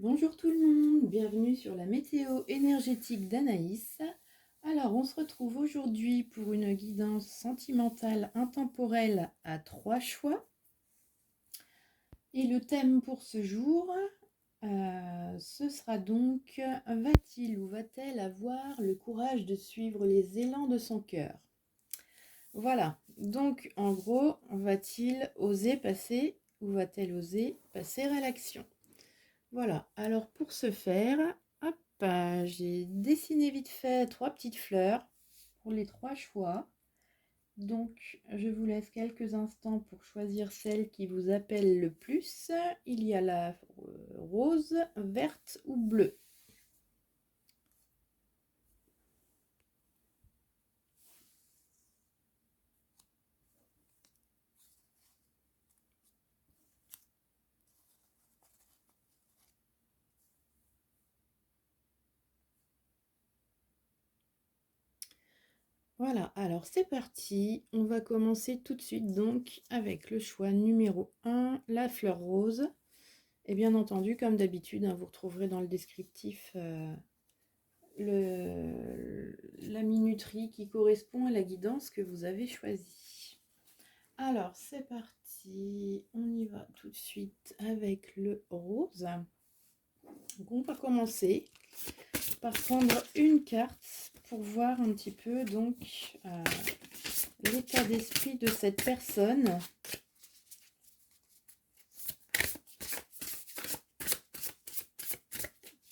Bonjour tout le monde, bienvenue sur la météo énergétique d'Anaïs. Alors, on se retrouve aujourd'hui pour une guidance sentimentale intemporelle à 3 choix. Et le thème pour ce jour, ce sera donc « Va-t-il ou va-t-elle avoir le courage de suivre les élans de son cœur ?» Voilà, donc en gros, va-t-il oser passer ou va-t-elle oser passer à l'action ? Voilà, alors pour ce faire, hop, j'ai dessiné vite fait 3 petites fleurs pour les 3 choix. Donc je vous laisse quelques instants pour choisir celle qui vous appelle le plus. Il y a la rose, verte ou bleue. Voilà, alors c'est parti. On va commencer tout de suite donc avec le choix numéro 1, la fleur rose. Et bien entendu, comme d'habitude, vous retrouverez dans le descriptif la minuterie qui correspond à la guidance que vous avez choisie. Alors, c'est parti. On y va tout de suite avec le rose. Donc, on va commencer par prendre une carte pour voir un petit peu donc l'état d'esprit de cette personne.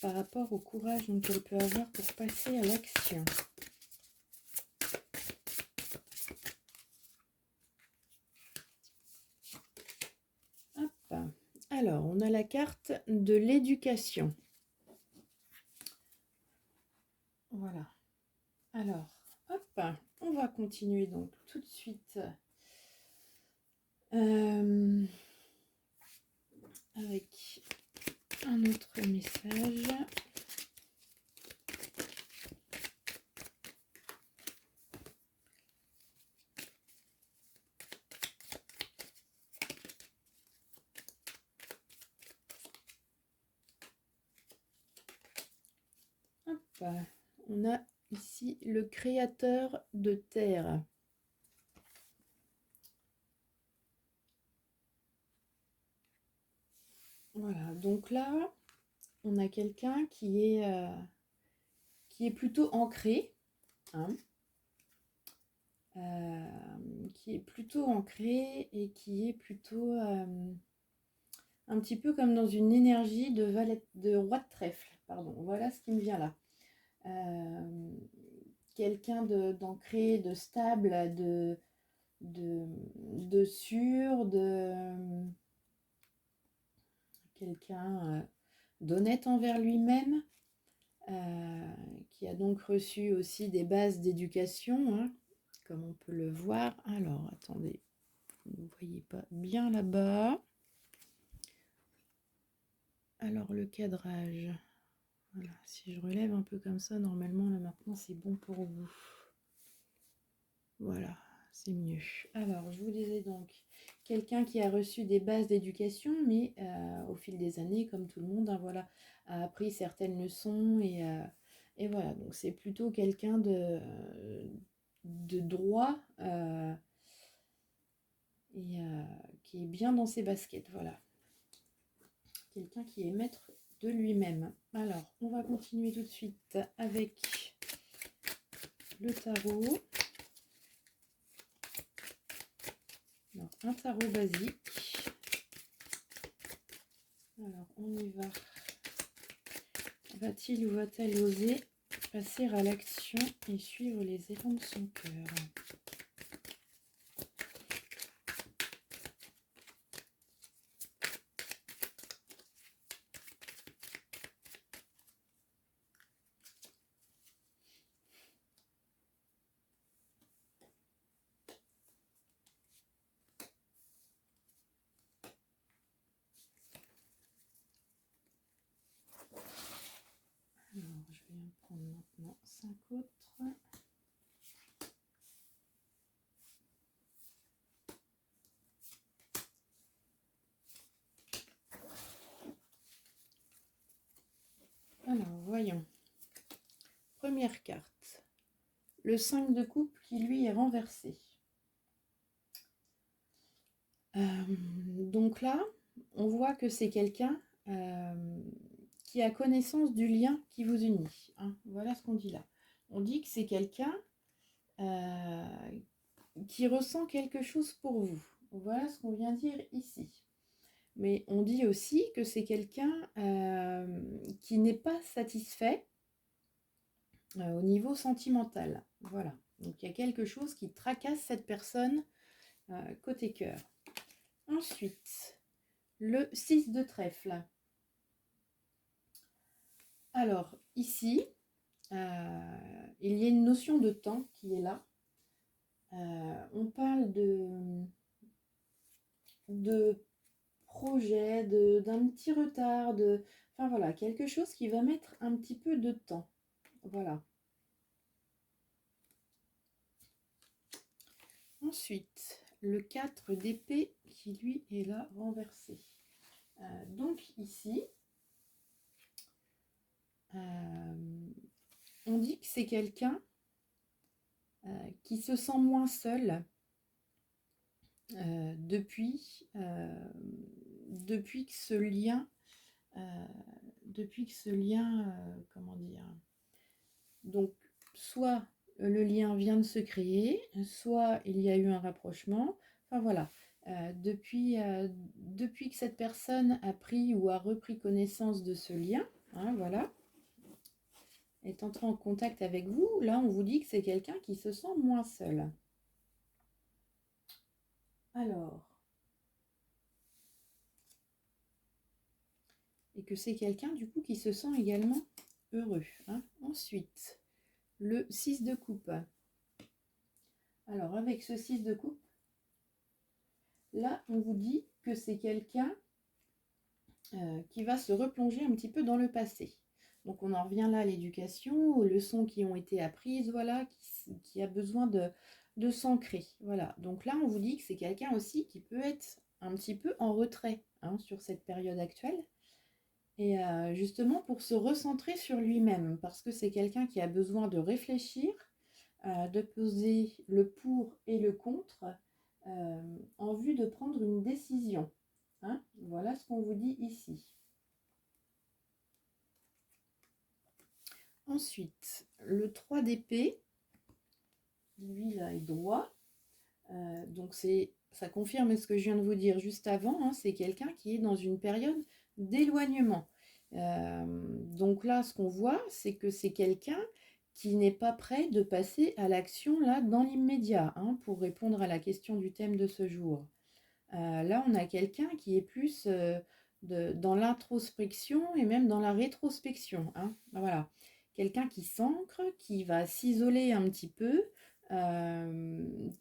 Par rapport au courage qu'elle peut avoir pour passer à l'action. Hop. Alors, on a la carte de l'éducation. Voilà. Alors, hop, on va continuer donc tout de suite avec un autre message. Hop, on a ici le créateur de terre. Voilà, donc là, on a quelqu'un qui est plutôt ancré, qui est plutôt ancré et qui est plutôt un petit peu comme dans une énergie de roi de trèfle. Pardon, voilà ce qui me vient là. Quelqu'un d'ancré, de stable, de sûr, quelqu'un d'honnête envers lui-même, qui a donc reçu aussi des bases d'éducation, comme on peut le voir. Alors, attendez, vous ne voyez pas bien là-bas. Alors, le cadrage. Voilà, si je relève un peu comme ça, normalement, là maintenant, c'est bon pour vous. Voilà, c'est mieux. Alors, je vous disais donc, quelqu'un qui a reçu des bases d'éducation, mais au fil des années, comme tout le monde, voilà, a appris certaines leçons et voilà. Donc, c'est plutôt quelqu'un de droit et qui est bien dans ses baskets, voilà. Quelqu'un qui est maître de lui-même. Alors, on va continuer tout de suite avec le tarot. Alors, un tarot basique. Alors, on y va. Va-t-il ou va-t-elle oser passer à l'action et suivre les élans de son cœur ? Alors, je vais en prendre maintenant 5 autres. voyons. Première carte. Le 5 de coupe qui lui est renversé. Donc là, on voit que c'est quelqu'un qui a connaissance du lien qui vous unit. Hein. Voilà ce qu'on dit là. On dit que c'est quelqu'un qui ressent quelque chose pour vous. Voilà ce qu'on vient dire ici. Mais on dit aussi que c'est quelqu'un qui n'est pas satisfait au niveau sentimental. Voilà. Donc il y a quelque chose qui tracasse cette personne côté cœur. Ensuite, le 6 de trèfle. Alors, ici, il y a une notion de temps qui est là. On parle de projet, d'un petit retard, enfin voilà, quelque chose qui va mettre un petit peu de temps. Voilà. Ensuite, le 4 d'épée qui lui est là renversé. Donc ici, on dit que c'est quelqu'un qui se sent moins seul depuis que ce lien, comment dire, donc soit le lien vient de se créer, soit il y a eu un rapprochement, enfin voilà. Depuis que cette personne a pris ou a repris connaissance de ce lien, hein, voilà, est entré en contact avec vous, là on vous dit que c'est quelqu'un qui se sent moins seul. Alors, et que c'est quelqu'un du coup qui se sent également heureux. Hein. Ensuite, le 6 de coupe. Alors, avec ce 6 de coupe, là, on vous dit que c'est quelqu'un qui va se replonger un petit peu dans le passé. Donc, on en revient là à l'éducation, aux leçons qui ont été apprises, voilà, qui a besoin de s'ancrer. Voilà. Donc là, on vous dit que c'est quelqu'un aussi qui peut être un petit peu en retrait hein, sur cette période actuelle. Et justement pour se recentrer sur lui-même, parce que c'est quelqu'un qui a besoin de réfléchir, de peser le pour et le contre en vue de prendre une décision. Hein, voilà ce qu'on vous dit ici. Ensuite, le 3 d'épée, lui là est droit. Donc ça confirme ce que je viens de vous dire juste avant, hein, c'est quelqu'un qui est dans une période d'éloignement. Donc là, ce qu'on voit, c'est que c'est quelqu'un qui n'est pas prêt de passer à l'action là dans l'immédiat, hein, pour répondre à la question du thème de ce jour. Là, on a quelqu'un qui est plus dans l'introspection et même dans la rétrospection. Hein. Voilà. Quelqu'un qui s'ancre, qui va s'isoler un petit peu,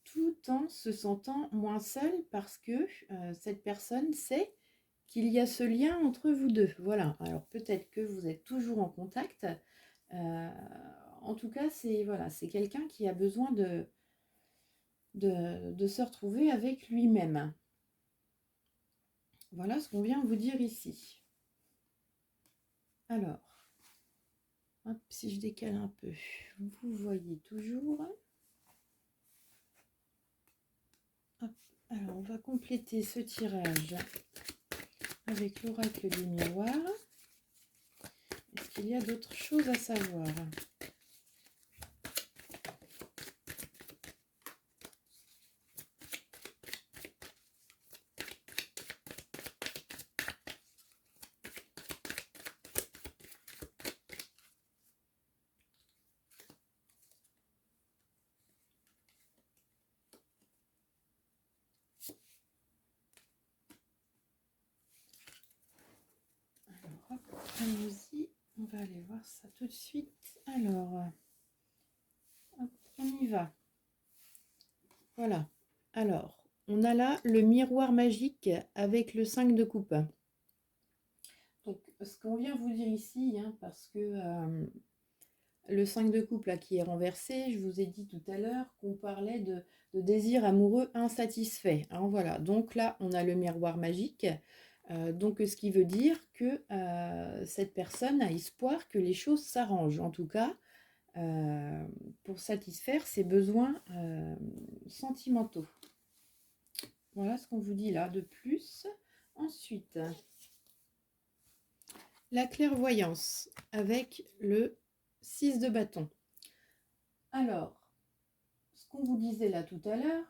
tout en se sentant moins seul parce que cette personne sait qu'il y a ce lien entre vous deux. Voilà. Alors peut-être que vous êtes toujours en contact. En tout cas, c'est voilà, c'est quelqu'un qui a besoin de se retrouver avec lui-même. Voilà ce qu'on vient vous dire ici. Alors, hop, si je décale un peu, vous voyez toujours. Hop, alors, on va compléter ce tirage avec l'oracle des miroirs. Est-ce qu'il y a d'autres choses à savoir ? Hop, allons-y, on va aller voir ça tout de suite. Alors, hop, on y va. Voilà. Alors, on a là le miroir magique avec le 5 de coupe. Donc, ce qu'on vient vous dire ici, hein, parce que le 5 de coupe là, qui est renversé, je vous ai dit tout à l'heure qu'on parlait de désir amoureux insatisfait. Hein, voilà. Donc là, on a le miroir magique. Donc, ce qui veut dire que cette personne a espoir que les choses s'arrangent, en tout cas, pour satisfaire ses besoins sentimentaux. Voilà ce qu'on vous dit là de plus. Ensuite, la clairvoyance avec le 6 de bâton. Alors, ce qu'on vous disait là tout à l'heure,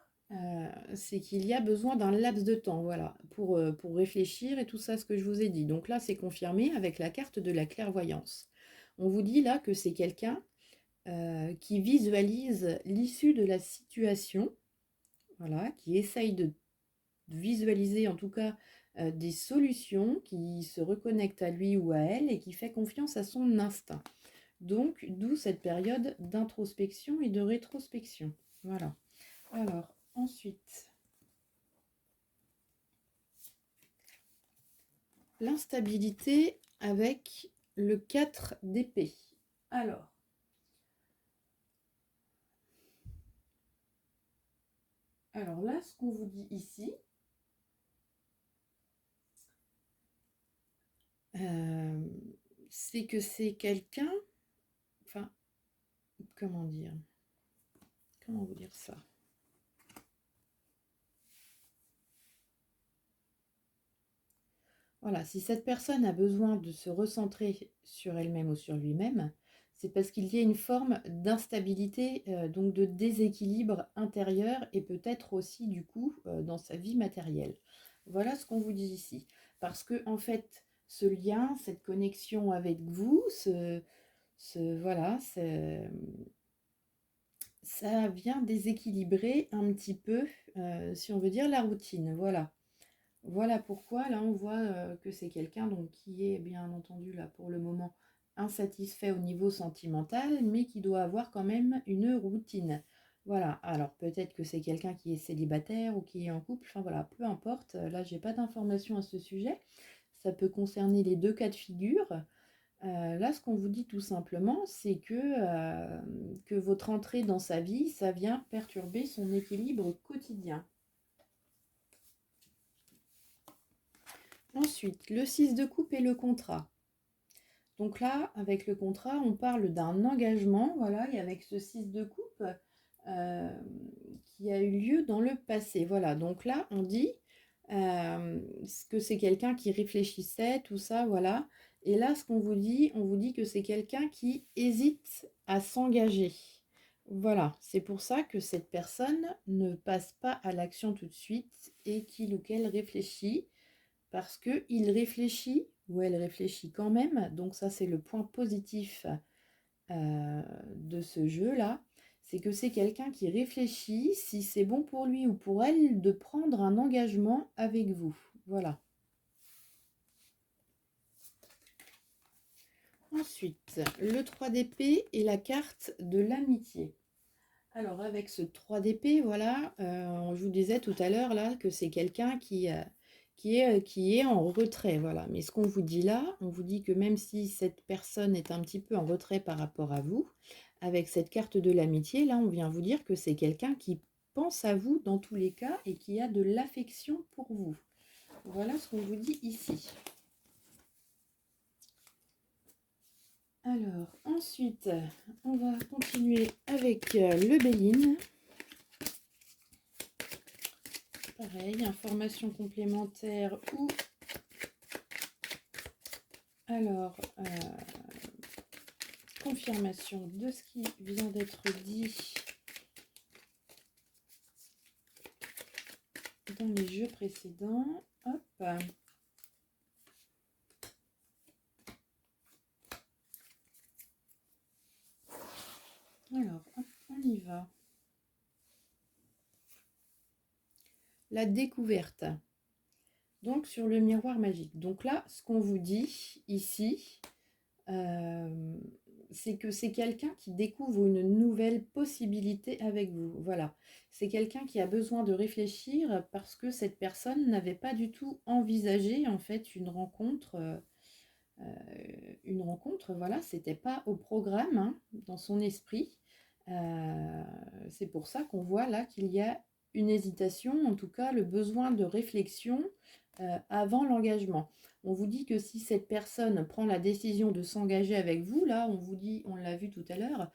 c'est qu'il y a besoin d'un laps de temps, voilà, pour réfléchir et tout ça, ce que je vous ai dit. Donc là, c'est confirmé avec la carte de la clairvoyance. On vous dit là que c'est quelqu'un qui visualise l'issue de la situation, voilà, qui essaye de visualiser en tout cas des solutions, qui se reconnecte à lui ou à elle et qui fait confiance à son instinct. Donc, d'où cette période d'introspection et de rétrospection. Voilà. Alors, ensuite, l'instabilité avec le 4 d'épée. Alors là, ce qu'on vous dit ici, c'est que c'est quelqu'un, enfin, comment dire, comment vous dire ça? Voilà, si cette personne a besoin de se recentrer sur elle-même ou sur lui-même, c'est parce qu'il y a une forme d'instabilité, donc de déséquilibre intérieur et peut-être aussi du coup dans sa vie matérielle. Voilà ce qu'on vous dit ici. Parce que en fait, ce lien, cette connexion avec vous, voilà, ça vient déséquilibrer un petit peu, si on veut dire, la routine. Voilà. Voilà pourquoi là on voit que c'est quelqu'un donc qui est bien entendu là pour le moment insatisfait au niveau sentimental, mais qui doit avoir quand même une routine. Voilà, alors peut-être que c'est quelqu'un qui est célibataire ou qui est en couple, enfin voilà, peu importe, là j'ai pas d'informations à ce sujet, ça peut concerner les deux cas de figure. Là ce qu'on vous dit tout simplement, c'est que votre entrée dans sa vie, ça vient perturber son équilibre quotidien. Ensuite, le 6 de coupe et le contrat. Donc là, avec le contrat, on parle d'un engagement, voilà, et avec ce 6 de coupe euh, qui a eu lieu dans le passé. Voilà, donc là, on dit que c'est quelqu'un qui réfléchissait, tout ça, voilà. Et là, ce qu'on vous dit, on vous dit que c'est quelqu'un qui hésite à s'engager. Voilà, c'est pour ça que cette personne ne passe pas à l'action tout de suite et qu'il ou qu'elle réfléchit parce qu'il réfléchit ou elle réfléchit quand même. Donc ça, c'est le point positif de ce jeu-là. C'est que c'est quelqu'un qui réfléchit si c'est bon pour lui ou pour elle de prendre un engagement avec vous. Voilà. Ensuite, le 3 d'épée et la carte de l'amitié. Alors avec ce 3 d'épée, voilà, je vous disais tout à l'heure là que c'est quelqu'un qui est en retrait, voilà. Mais ce qu'on vous dit là, on vous dit que même si cette personne est un petit peu en retrait par rapport à vous, avec cette carte de l'amitié, là, on vient vous dire que c'est quelqu'un qui pense à vous dans tous les cas et qui a de l'affection pour vous. Voilà ce qu'on vous dit ici. Alors, ensuite, on va continuer avec le Béline. Pareil, information complémentaire ou... Alors, confirmation de ce qui vient d'être dit dans les jeux précédents. Hop. Alors, hop, on y va. La découverte. Donc, sur le miroir magique. Donc là, ce qu'on vous dit ici, c'est que c'est quelqu'un qui découvre une nouvelle possibilité avec vous. Voilà. C'est quelqu'un qui a besoin de réfléchir parce que cette personne n'avait pas du tout envisagé en fait une rencontre. Voilà, c'était pas au programme hein, dans son esprit. C'est pour ça qu'on voit là qu'il y a une hésitation, en tout cas le besoin de réflexion avant l'engagement. On vous dit que si cette personne prend la décision de s'engager avec vous, là, on vous dit, on l'a vu tout à l'heure,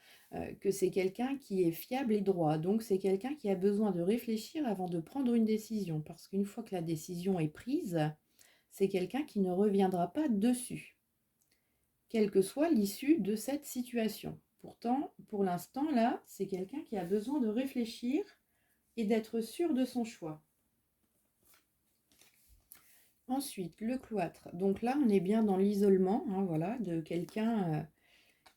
que c'est quelqu'un qui est fiable et droit. Donc, c'est quelqu'un qui a besoin de réfléchir avant de prendre une décision. Parce qu'une fois que la décision est prise, c'est quelqu'un qui ne reviendra pas dessus, quelle que soit l'issue de cette situation. Pourtant, pour l'instant, là, c'est quelqu'un qui a besoin de réfléchir et d'être sûr de son choix. Ensuite, le cloître. Donc là, on est bien dans l'isolement, hein, voilà, de quelqu'un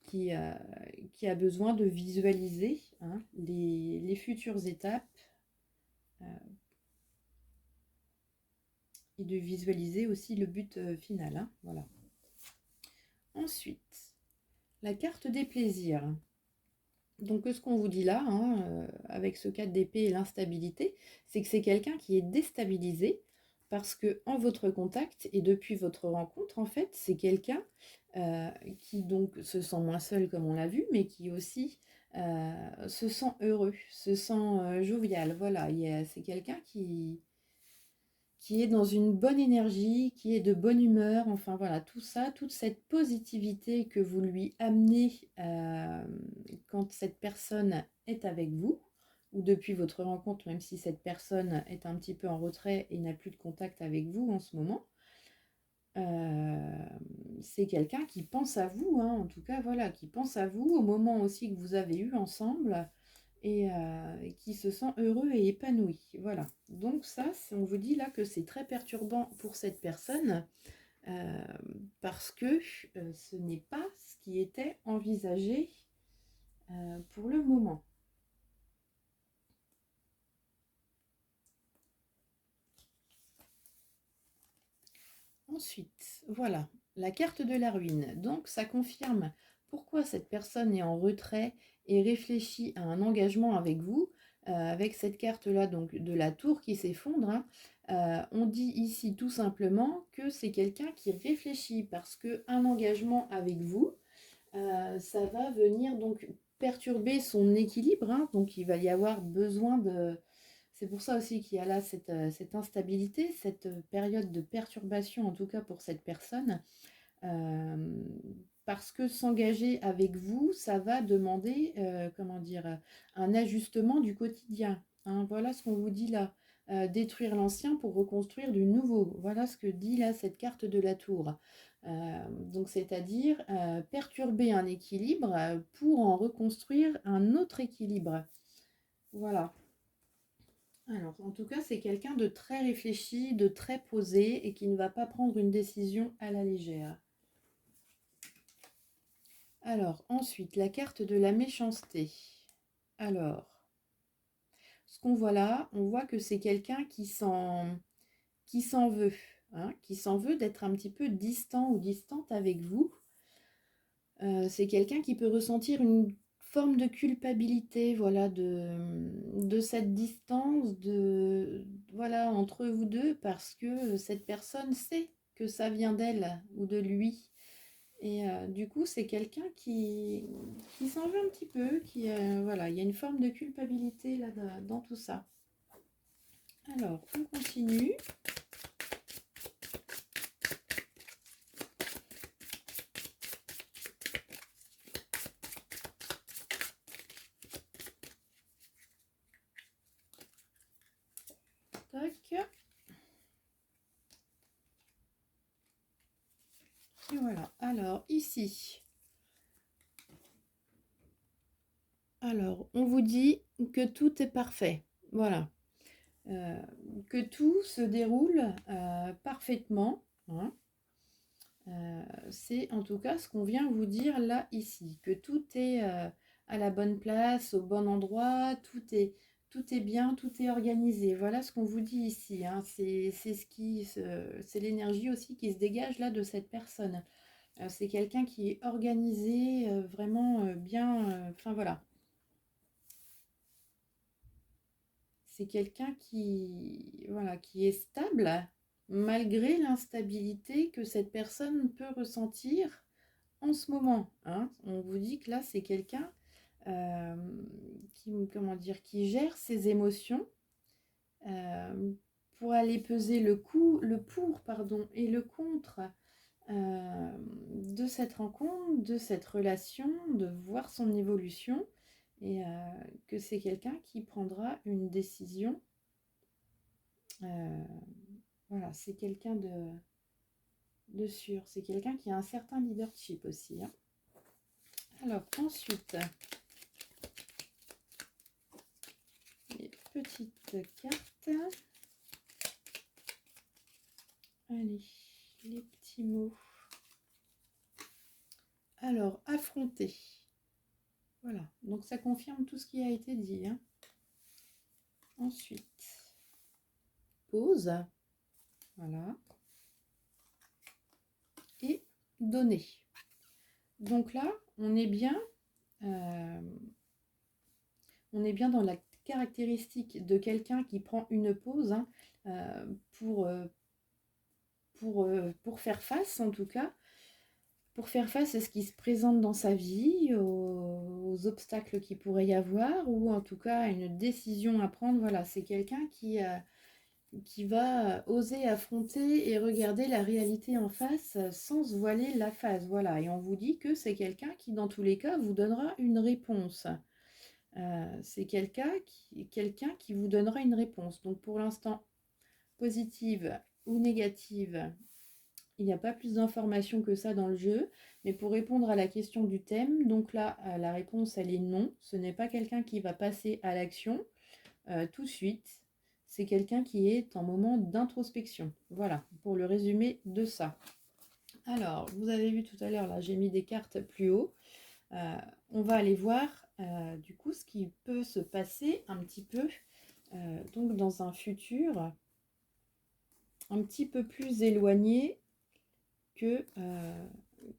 qui a besoin de visualiser, hein, les futures étapes et de visualiser aussi le but final. Hein, voilà. Ensuite, la carte des plaisirs. Donc, ce qu'on vous dit là, hein, avec ce 4 d'épée et l'instabilité, c'est que c'est quelqu'un qui est déstabilisé parce que en votre contact et depuis votre rencontre, en fait, c'est quelqu'un qui donc se sent moins seul comme on l'a vu, mais qui aussi se sent heureux, se sent jovial. Voilà, c'est quelqu'un qui est dans une bonne énergie, qui est de bonne humeur, enfin voilà, tout ça, toute cette positivité que vous lui amenez quand cette personne est avec vous, ou depuis votre rencontre, même si cette personne est un petit peu en retrait et n'a plus de contact avec vous en ce moment, c'est quelqu'un qui pense à vous, hein, en tout cas, voilà, qui pense à vous au moment aussi que vous avez eu ensemble, et qui se sent heureux et épanoui. Voilà. Donc ça, on vous dit là que c'est très perturbant pour cette personne euh, parce que ce n'est pas ce qui était envisagé pour le moment. Ensuite, voilà, la carte de la ruine. Donc ça confirme pourquoi cette personne est en retrait et réfléchit à un engagement avec vous. Avec cette carte-là, donc de la tour qui s'effondre, hein, on dit ici tout simplement que c'est quelqu'un qui réfléchit parce qu'un engagement avec vous, ça va venir donc perturber son équilibre, hein, donc il va y avoir besoin de... C'est pour ça aussi qu'il y a là cette instabilité, cette période de perturbation, en tout cas pour cette personne, euh, parce que s'engager avec vous, ça va demander, comment dire, un ajustement du quotidien. Hein. Voilà ce qu'on vous dit là. Détruire l'ancien pour reconstruire du nouveau. Voilà ce que dit là cette carte de la tour. Donc c'est-à-dire perturber un équilibre pour en reconstruire un autre équilibre. Voilà. Alors, en tout cas, c'est quelqu'un de très réfléchi, de très posé et qui ne va pas prendre une décision à la légère. Alors, ensuite, la carte de la méchanceté. Alors, ce qu'on voit là, on voit que c'est quelqu'un qui s'en veut, hein, qui s'en veut d'être un petit peu distant ou distante avec vous. C'est quelqu'un qui peut ressentir une forme de culpabilité, voilà, de cette distance voilà, entre vous deux, parce que cette personne sait que ça vient d'elle ou de lui. Et du coup, c'est quelqu'un qui s'en veut un petit peu, voilà, il y a une forme de culpabilité là dans tout ça. Alors, on continue. Tac. Et voilà. Alors, ici. Alors, on vous dit que tout est parfait. Voilà. Que tout se déroule parfaitement. Hein. C'est en tout cas ce qu'on vient vous dire là, ici. Que tout est à la bonne place, au bon endroit, tout est bien, tout est organisé. Voilà ce qu'on vous dit ici. Hein. C'est l'énergie aussi qui se dégage là de cette personne. C'est quelqu'un qui est organisé, vraiment bien. Enfin voilà. C'est quelqu'un voilà, qui est stable malgré l'instabilité que cette personne peut ressentir en ce moment. Hein. On vous dit que là, c'est quelqu'un comment dire, qui gère ses émotions pour aller peser le pour, pardon, et le contre de cette rencontre, de cette relation, de voir son évolution, et que c'est quelqu'un qui prendra une décision. Voilà, c'est quelqu'un de sûr, c'est quelqu'un qui a un certain leadership aussi, hein. Alors ensuite, les petites cartes. Allez, les petits mots. Alors, affronter. Voilà, donc ça confirme tout ce qui a été dit, hein. Ensuite, pause. Voilà. Et donner. Donc là, on est bien dans la caractéristique de quelqu'un qui prend une pause, hein, pour faire face, en tout cas, pour faire face à ce qui se présente dans sa vie, aux obstacles qu'il pourrait y avoir, ou en tout cas à une décision à prendre. Voilà, c'est quelqu'un qui va oser affronter et regarder la réalité en face sans se voiler la face. Voilà, et on vous dit que c'est quelqu'un qui, dans tous les cas, vous donnera une réponse. C'est quelqu'un qui vous donnera une réponse. Donc pour l'instant, positive ou négative, il n'y a pas plus d'informations que ça dans le jeu. Mais pour répondre à la question du thème, donc là, la réponse, elle est non. Ce n'est pas quelqu'un qui va passer à l'action tout de suite. C'est quelqu'un qui est en moment d'introspection. Voilà, pour le résumé de ça. Alors, vous avez vu tout à l'heure, là, j'ai mis des cartes plus haut. On va aller voir, du coup, ce qui peut se passer un petit peu, donc dans un futur un petit peu plus éloigné que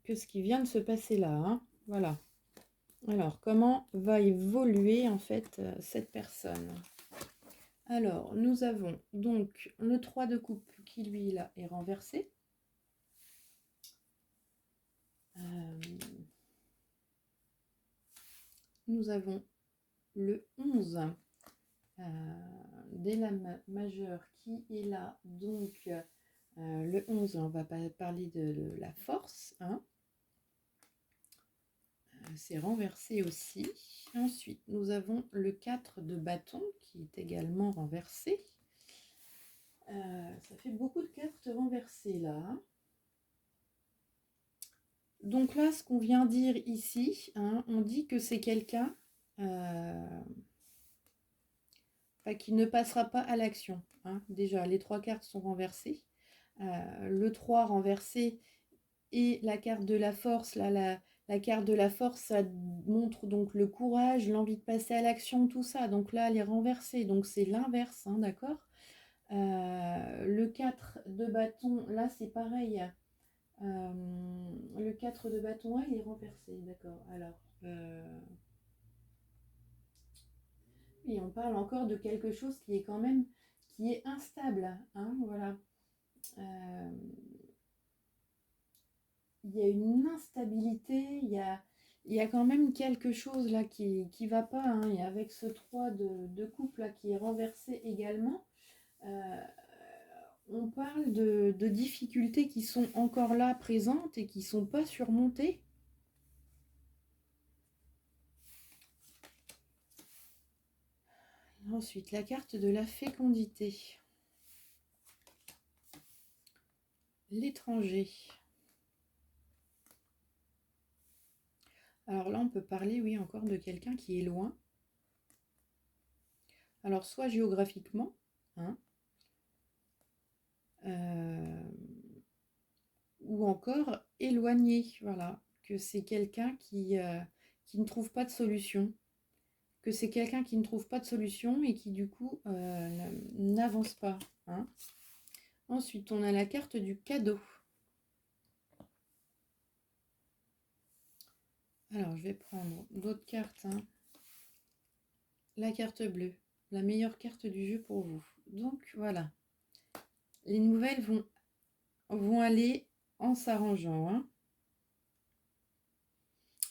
ce qui vient de se passer là, hein. Voilà. Alors, comment va évoluer, en fait, cette personne ? Alors, nous avons donc le 3 de coupe qui, lui, là, est renversé. Nous avons le 11 des lames majeures qui est là. Donc, le 11, on va parler de la force, hein. C'est renversé aussi. Ensuite, nous avons le 4 de bâton qui est également renversé. Ça fait beaucoup de cartes renversées là, hein. Donc là, ce qu'on vient dire ici, hein, on dit que c'est quelqu'un qui ne passera pas à l'action, hein. Déjà, les 3 cartes sont renversées. Le 3 renversé et la carte de la force, là, la carte de la force, ça montre donc le courage, l'envie de passer à l'action, tout ça. Donc là, elle est renversée, donc c'est l'inverse, hein, d'accord. Le 4 de bâton, là, c'est pareil. Le 4 de bâton, il est renversé, d'accord. Alors, et on parle encore de quelque chose qui est quand même, qui est instable, hein, voilà. Il y a une instabilité, il y a quand même quelque chose là qui va pas, hein. Et avec ce 3 de coupe là qui est renversé également, on parle de difficultés qui sont encore là présentes et qui ne sont pas surmontées. Ensuite, la carte de la fécondité. L'étranger. Alors là, on peut parler, oui, encore de quelqu'un qui est loin. Alors, soit géographiquement, hein, ou encore éloigné, voilà, que c'est quelqu'un qui ne trouve pas de solution, que c'est quelqu'un qui ne trouve pas de solution et qui du coup n'avance pas, hein. Ensuite, on a la carte du cadeau. Alors, je vais prendre d'autres cartes, hein. La carte bleue, la meilleure carte du jeu pour vous. Donc, voilà. Les nouvelles vont aller en s'arrangeant, hein.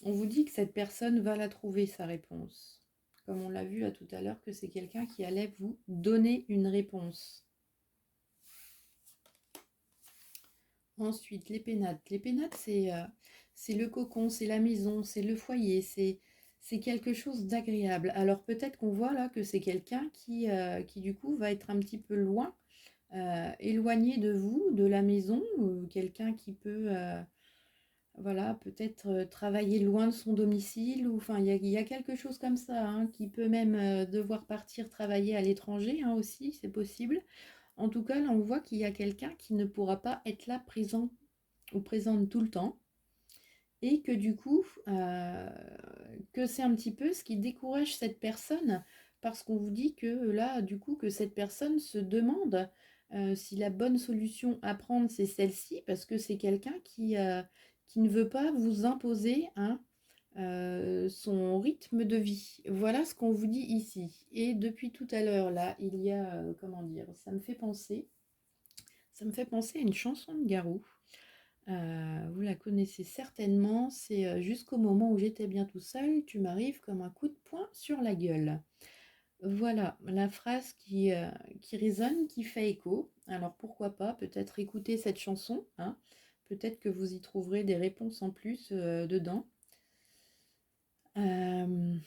On vous dit que cette personne va la trouver, sa réponse. Comme on l'a vu à tout à l'heure, que c'est quelqu'un qui allait vous donner une réponse. Ensuite, les pénates. Les pénates, c'est le cocon, c'est la maison, c'est le foyer, c'est quelque chose d'agréable. Alors peut-être qu'on voit là que c'est quelqu'un qui du coup va être un petit peu loin, éloigné de vous, de la maison, ou quelqu'un qui peut voilà, peut-être travailler loin de son domicile, ou enfin il y a quelque chose comme ça, hein, qui peut même devoir partir travailler à l'étranger, hein, aussi, c'est possible. En tout cas, là, on voit qu'il y a quelqu'un qui ne pourra pas être là présent ou présente tout le temps, et que du coup, que c'est un petit peu ce qui décourage cette personne, parce qu'on vous dit que là, du coup, que cette personne se demande si la bonne solution à prendre, c'est celle-ci, parce que c'est quelqu'un qui ne veut pas vous imposer, hein, son rythme de vie. Voilà ce qu'on vous dit ici. Et depuis tout à l'heure, là, il y a, comment dire, ça me fait penser à une chanson de Garou. Vous la connaissez certainement, c'est jusqu'au moment où j'étais bien tout seul, tu m'arrives comme un coup de poing sur la gueule. Voilà, la phrase qui résonne, qui fait écho. Alors pourquoi pas, peut-être écouter cette chanson, hein. Peut-être que vous y trouverez des réponses en plus dedans. Euh,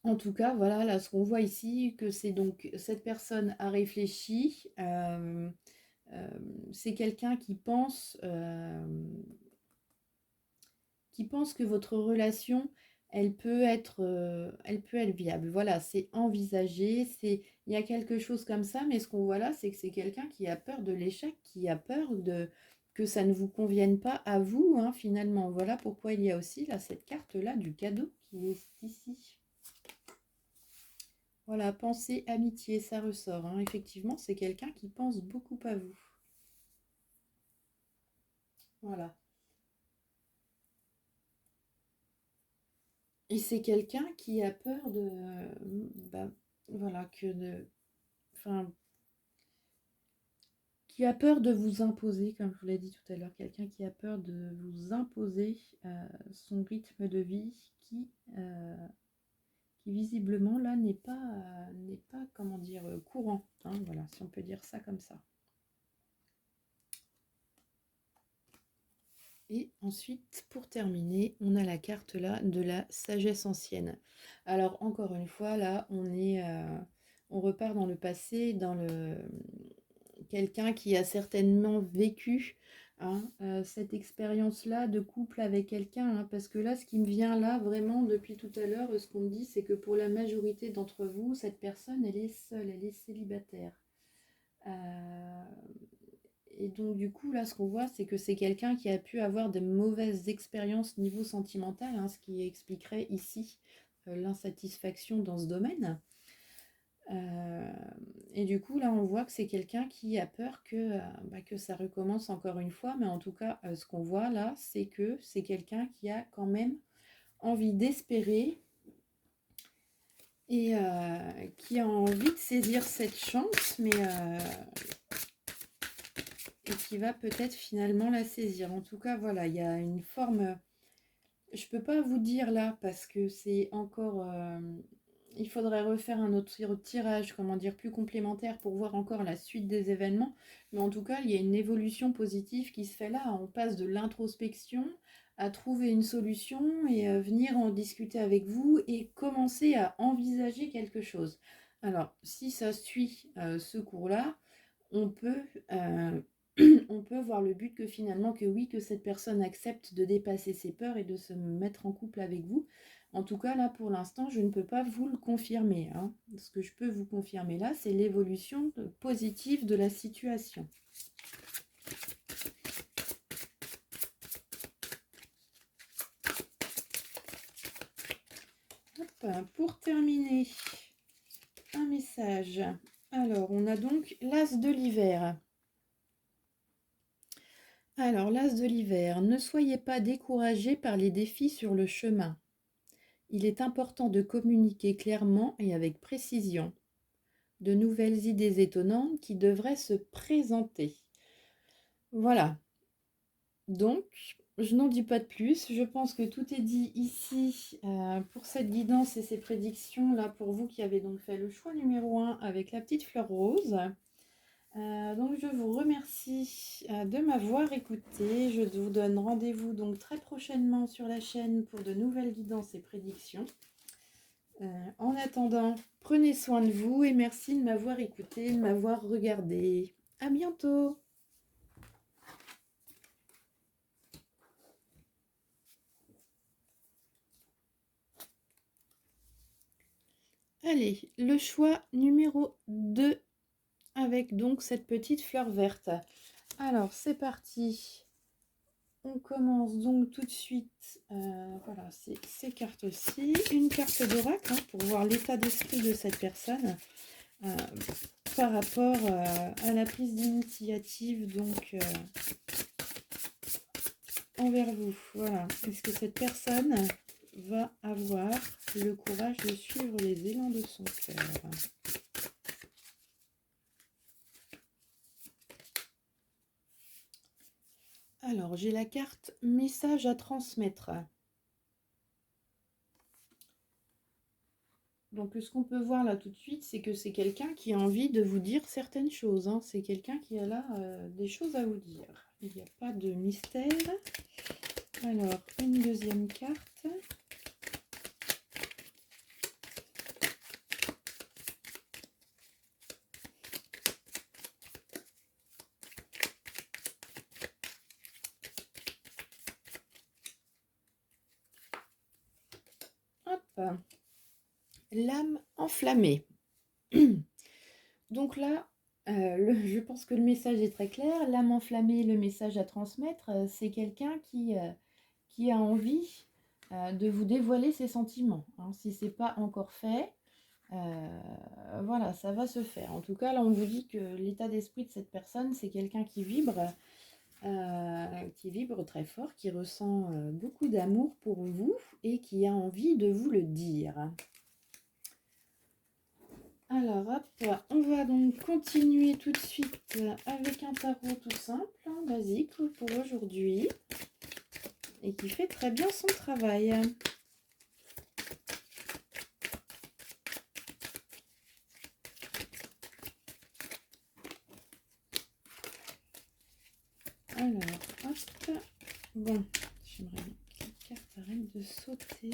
En tout cas, voilà, là, ce qu'on voit ici, que c'est donc cette personne a réfléchi. Euh, c'est quelqu'un qui pense que votre relation, elle peut être viable. Voilà, c'est envisagé, il y a quelque chose comme ça, mais ce qu'on voit là, c'est que c'est quelqu'un qui a peur de l'échec, qui a peur que ça ne vous convienne pas à vous, hein, finalement. Voilà pourquoi il y a aussi là cette carte-là du cadeau qui est ici. Voilà, pensée, amitié, ça ressort, hein. Effectivement, c'est quelqu'un qui pense beaucoup à vous. Voilà. Et c'est quelqu'un qui a peur bah, voilà, enfin, qui a peur de vous imposer, comme je vous l'ai dit tout à l'heure, quelqu'un qui a peur de vous imposer son rythme de vie qui visiblement là n'est pas comment dire, courant, hein, voilà, si on peut dire ça comme ça. Et ensuite, pour terminer, on a la carte là de la sagesse ancienne. Alors encore une fois, là, on repart dans le passé, dans le quelqu'un qui a certainement vécu, hein, cette expérience-là de couple avec quelqu'un, hein, parce que là, ce qui me vient là, vraiment, depuis tout à l'heure, ce qu'on me dit, c'est que pour la majorité d'entre vous, cette personne, elle est seule, elle est célibataire. Euh, et donc, du coup, là, ce qu'on voit, c'est que c'est quelqu'un qui a pu avoir de mauvaises expériences niveau sentimental, hein, ce qui expliquerait ici l'insatisfaction dans ce domaine. Euh, et du coup, là, on voit que c'est quelqu'un qui a peur que ça recommence encore une fois. Mais en tout cas, ce qu'on voit là, c'est que c'est quelqu'un qui a quand même envie d'espérer et qui a envie de saisir cette chance, mais et qui va peut-être finalement la saisir. En tout cas, voilà, il y a une forme. Je peux pas vous dire là parce que c'est encore. Il faudrait refaire un autre tirage, comment dire, plus complémentaire pour voir encore la suite des événements. Mais en tout cas, il y a une évolution positive qui se fait là. On passe de l'introspection à trouver une solution et à venir en discuter avec vous et commencer à envisager quelque chose. Alors, si ça suit ce cours-là, on peut, euh, on peut voir le but que finalement, que oui, que cette personne accepte de dépasser ses peurs et de se mettre en couple avec vous. En tout cas, là, pour l'instant, je ne peux pas vous le confirmer, hein. Ce que je peux vous confirmer là, c'est l'évolution positive de la situation. Hop, pour terminer, un message. Alors, on a donc l'As de l'hiver. Alors, l'As de l'hiver, ne soyez pas découragés par les défis sur le chemin. Il est important de communiquer clairement et avec précision. De nouvelles idées étonnantes qui devraient se présenter. Voilà. Donc, je n'en dis pas de plus. Je pense que tout est dit ici pour cette guidance et ces prédictions là pour vous qui avez donc fait le choix numéro 1 avec la petite fleur rose. Donc je vous remercie de m'avoir écouté. Je vous donne rendez-vous donc très prochainement sur la chaîne pour de nouvelles guidances et prédictions. En attendant, prenez soin de vous et merci de m'avoir écouté, de m'avoir regardé. À bientôt! Allez, le choix numéro 2 avec donc cette petite fleur verte. Alors, c'est parti. On commence donc tout de suite. Voilà, ces cartes-ci. Une carte d'oracle hein, pour voir l'état d'esprit de cette personne par rapport à la prise d'initiative donc envers vous. Voilà. Est-ce que cette personne va avoir le courage de suivre les élans de son cœur? Alors, j'ai la carte message à transmettre. Donc, ce qu'on peut voir là tout de suite, c'est que c'est quelqu'un qui a envie de vous dire certaines choses. Hein. C'est quelqu'un qui a là des choses à vous dire. Il n'y a pas de mystère. Alors, une deuxième carte. Hop. L'âme enflammée. Donc là, je pense que le message est très clair. L'âme enflammée, le message à transmettre, c'est quelqu'un qui a envie de vous dévoiler ses sentiments. Hein. Si ce n'est pas encore fait, voilà, ça va se faire. En tout cas, là, on vous dit que l'état d'esprit de cette personne, c'est quelqu'un qui vibre très fort, qui ressent beaucoup d'amour pour vous et qui a envie de vous le dire. Alors, hop, on va donc continuer tout de suite avec un tarot tout simple, hein, basique pour aujourd'hui, et qui fait très bien son travail. Alors, hop, bon, j'aimerais bien que la carte arrête de sauter.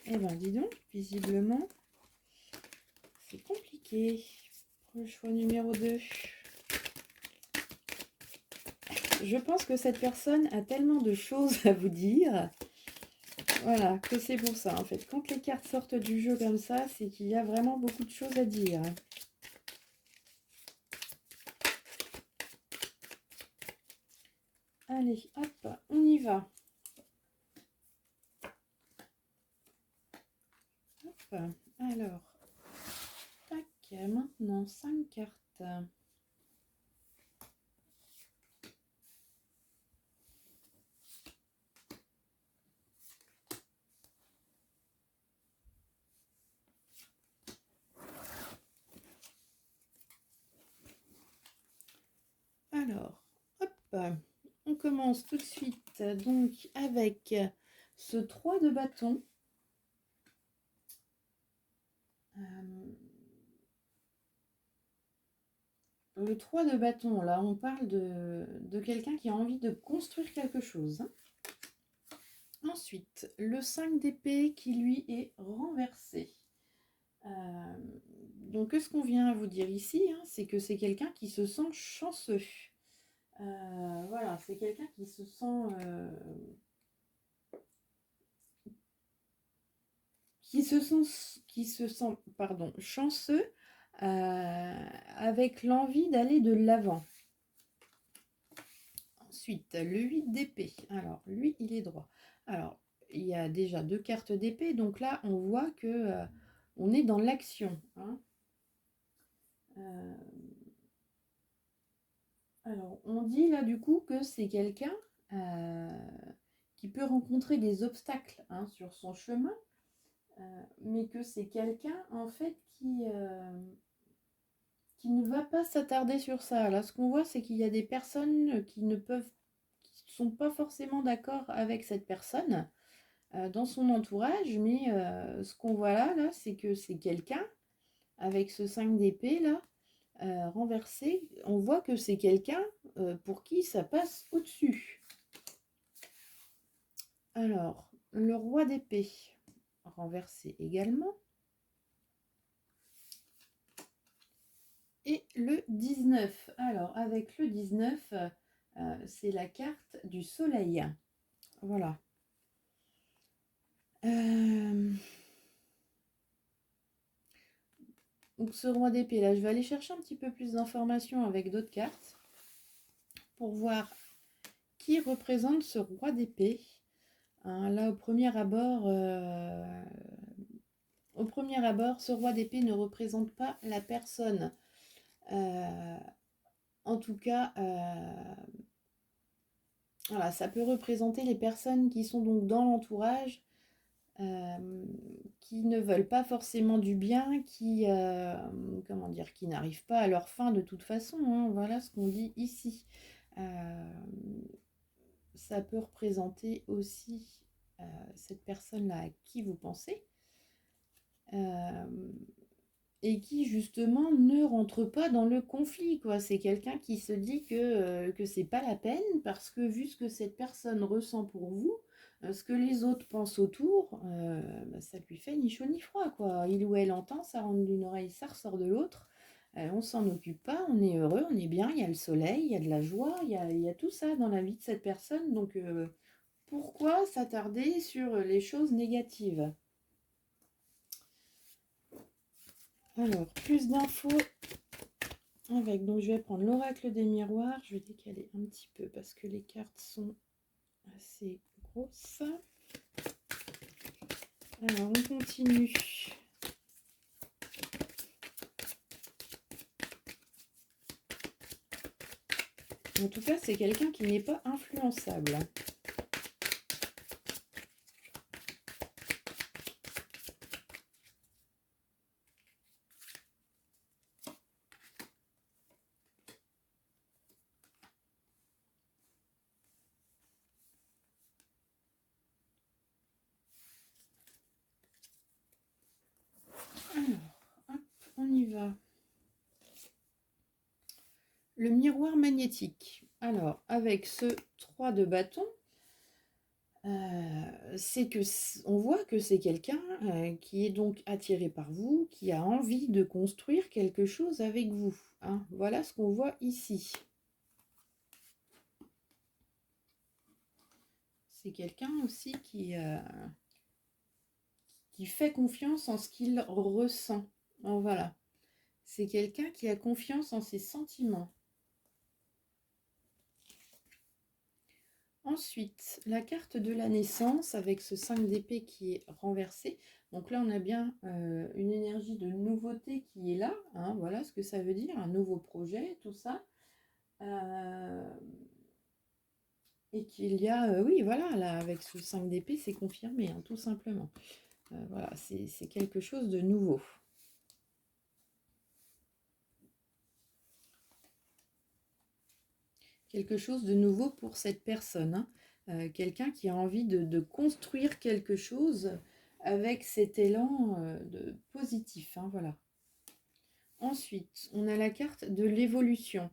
Eh ben, dis donc, visiblement, c'est compliqué pour le choix numéro 2. Je pense que cette personne a tellement de choses à vous dire. Voilà, que c'est pour ça, en fait. Quand les cartes sortent du jeu comme ça, c'est qu'il y a vraiment beaucoup de choses à dire. Allez, hop, on y va. Hop, alors, tac, maintenant 5 cartes. Alors, hop, on commence tout de suite donc avec ce 3 de bâton. Le 3 de bâton, là, on parle de quelqu'un qui a envie de construire quelque chose. Hein. Ensuite, le 5 d'épée qui, lui, est renversé. Donc, ce qu'on vient vous dire ici, hein, c'est que c'est quelqu'un qui se sent chanceux. Voilà, c'est quelqu'un qui se sent... pardon, chanceux avec l'envie d'aller de l'avant. Ensuite, le 8 d'épée. Alors, lui, il est droit. Alors, il y a déjà 2 cartes d'épée. Donc là, on voit que on est dans l'action. Hein. Alors, on dit là, du coup, que c'est quelqu'un qui peut rencontrer des obstacles hein, sur son chemin. Mais que c'est quelqu'un, en fait, qui ne va pas s'attarder sur ça. Là, ce qu'on voit, c'est qu'il y a des personnes qui ne sont pas forcément d'accord avec cette personne dans son entourage, mais ce qu'on voit là, c'est que c'est quelqu'un avec ce 5 d'épée là renversé, on voit que c'est quelqu'un pour qui ça passe au-dessus. Alors, le roi d'épée, renversé également. Et le 19. Alors, avec le 19, c'est la carte du soleil. Voilà. Donc, ce roi d'épée, là, je vais aller chercher un petit peu plus d'informations avec d'autres cartes pour voir qui représente ce roi d'épée. Hein, là, au premier abord, ce roi d'épée ne représente pas la personne. En tout cas, voilà, ça peut représenter les personnes qui sont donc dans l'entourage, qui ne veulent pas forcément du bien, comment dire, qui n'arrivent pas à leur fin de toute façon. Hein, voilà ce qu'on dit ici. Ça peut représenter aussi cette personne-là à qui vous pensez. Et qui justement ne rentre pas dans le conflit, quoi. C'est quelqu'un qui se dit que c'est pas la peine parce que vu ce que cette personne ressent pour vous, ce que les autres pensent autour, bah, ça lui fait ni chaud ni froid, quoi. Il ou elle entend, ça rentre d'une oreille, ça ressort de l'autre. On s'en occupe pas, on est heureux, on est bien, il y a le soleil, il y a de la joie, il y a tout ça dans la vie de cette personne. Donc pourquoi s'attarder sur les choses négatives? Alors, plus d'infos avec, donc je vais prendre l'oracle des miroirs, je vais décaler un petit peu parce que les cartes sont assez grosses. Alors, on continue. En tout cas, c'est quelqu'un qui n'est pas influençable. Alors, hop, on y va. Le miroir magnétique. Alors, avec ce 3 de bâton, c'est que on voit que c'est quelqu'un qui est donc attiré par vous, qui a envie de construire quelque chose avec vous. Hein. Voilà ce qu'on voit ici. C'est quelqu'un aussi qui fait confiance en ce qu'il ressent. Alors, voilà. C'est quelqu'un qui a confiance en ses sentiments. Ensuite, la carte de la naissance avec ce 5 d'épée qui est renversé. Donc là, on a bien une énergie de nouveauté qui est là. Hein, voilà ce que ça veut dire, un nouveau projet, tout ça. Et qu'il y a, oui, voilà, là, avec ce 5 d'épée, c'est confirmé, hein, tout simplement. Voilà, c'est quelque chose de nouveau. Quelque chose de nouveau pour cette personne. Hein. Quelqu'un qui a envie de construire quelque chose avec cet élan de positif. Hein, voilà. Ensuite, on a la carte de l'évolution.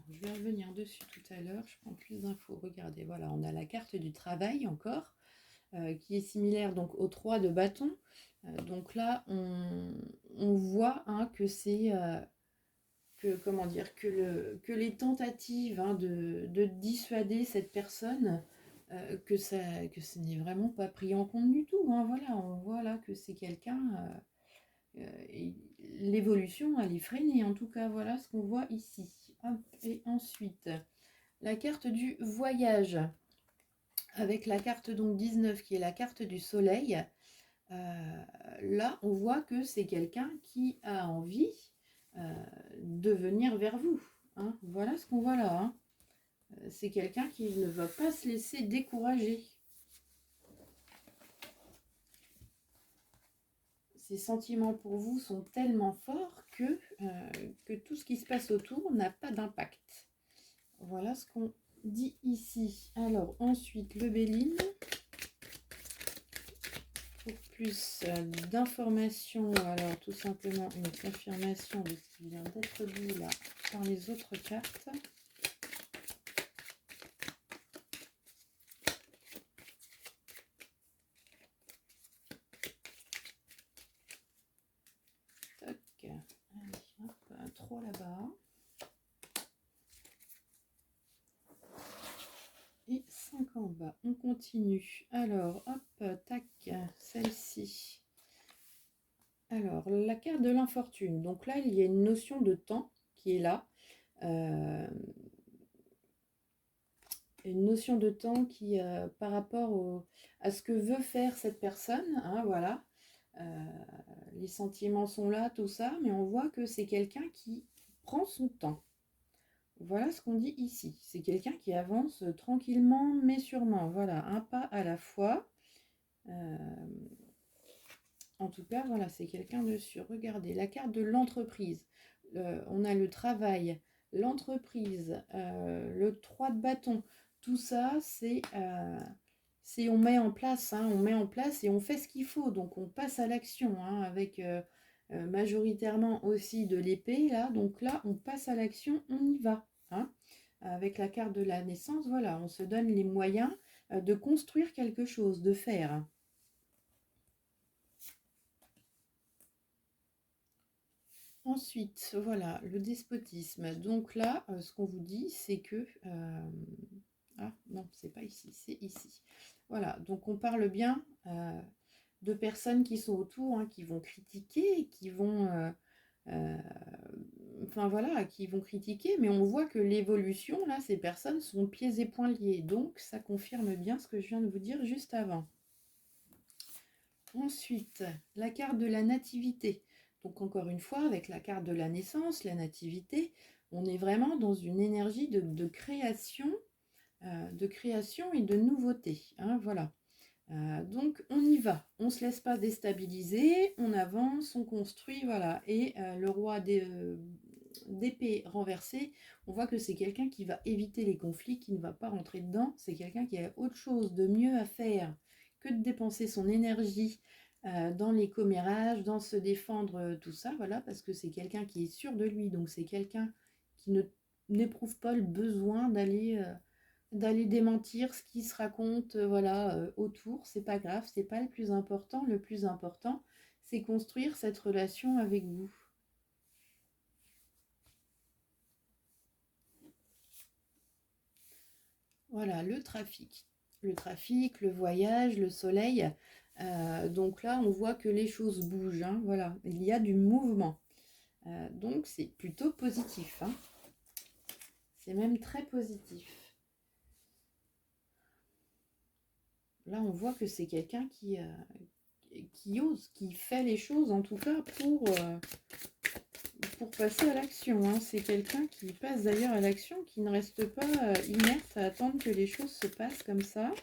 Je vais revenir dessus tout à l'heure. Je prends plus d'infos. Regardez, voilà, on a la carte du travail encore, qui est similaire donc aux 3 de bâton. Donc là, on voit hein, que c'est comment dire, que les tentatives hein, de dissuader cette personne, que ce n'est vraiment pas pris en compte du tout. Hein, voilà, on voit là que c'est quelqu'un, l'évolution elle est freinée, en tout cas, voilà ce qu'on voit ici. Hop, et ensuite, la carte du voyage, avec la carte donc 19 qui est la carte du soleil. Là, on voit que c'est quelqu'un qui a envie de venir vers vous. Hein. Voilà ce qu'on voit là. Hein. C'est quelqu'un qui ne va pas se laisser décourager. Ses sentiments pour vous sont tellement forts que tout ce qui se passe autour n'a pas d'impact. Voilà ce qu'on dit ici. Alors ensuite, le Béline. Pour plus d'informations, alors tout simplement une confirmation de ce qui vient d'être dit là par les autres cartes. Toc. Allez, hop, 3 là-bas. Et 5 en bas. On continue. Alors, hop, tac, celle-ci. Alors, la carte de l'infortune. Donc là, il y a une notion de temps qui est là. Une notion de temps qui, par rapport à ce que veut faire cette personne, hein, voilà. Les sentiments sont là, tout ça, mais on voit que c'est quelqu'un qui prend son temps. Voilà ce qu'on dit ici. C'est quelqu'un qui avance tranquillement, mais sûrement. Voilà, un pas à la fois. En tout cas, voilà, c'est quelqu'un de sûr. Regardez, la carte de l'entreprise. On a le travail, l'entreprise, le 3 de bâton. Tout ça, c'est on met en place, hein, on met en place et on fait ce qu'il faut. Donc, on passe à l'action, hein, avec majoritairement aussi de l'épée, là. Donc là, on passe à l'action, on y va. Hein. Avec la carte de la naissance, voilà, on se donne les moyens de construire quelque chose, de faire. Ensuite, voilà, le despotisme. Donc là, ce qu'on vous dit, c'est que... ah non, c'est pas ici, c'est ici. Voilà, donc on parle bien de personnes qui sont autour, hein, qui vont critiquer, qui vont... enfin voilà, qui vont critiquer, mais on voit que l'évolution, là, ces personnes sont pieds et poings liés. Donc, ça confirme bien ce que je viens de vous dire juste avant. Ensuite, la carte de la nativité. Donc encore une fois, avec la carte de la naissance, la nativité, on est vraiment dans une énergie de création et de nouveauté. Hein, voilà. Donc on y va, on ne se laisse pas déstabiliser, on avance, on construit, voilà. Et le roi d'épée renversé, on voit que c'est quelqu'un qui va éviter les conflits, qui ne va pas rentrer dedans. C'est quelqu'un qui a autre chose de mieux à faire que de dépenser son énergie dans les commérages, dans se défendre, tout ça, voilà, parce que c'est quelqu'un qui est sûr de lui, donc c'est quelqu'un qui n'éprouve pas le besoin d'aller démentir ce qui se raconte, voilà, autour. C'est pas grave, c'est pas le plus important. Le plus important, c'est construire cette relation avec vous. Voilà, le trafic. Le trafic, le voyage, le soleil. Donc là, on voit que les choses bougent. Hein, voilà, il y a du mouvement. Donc c'est plutôt positif. Hein. C'est même très positif. Là, on voit que c'est quelqu'un qui ose, qui fait les choses, en tout cas, pour passer à l'action. Hein. C'est quelqu'un qui passe d'ailleurs à l'action, qui ne reste pas inerte à attendre que les choses se passent comme ça.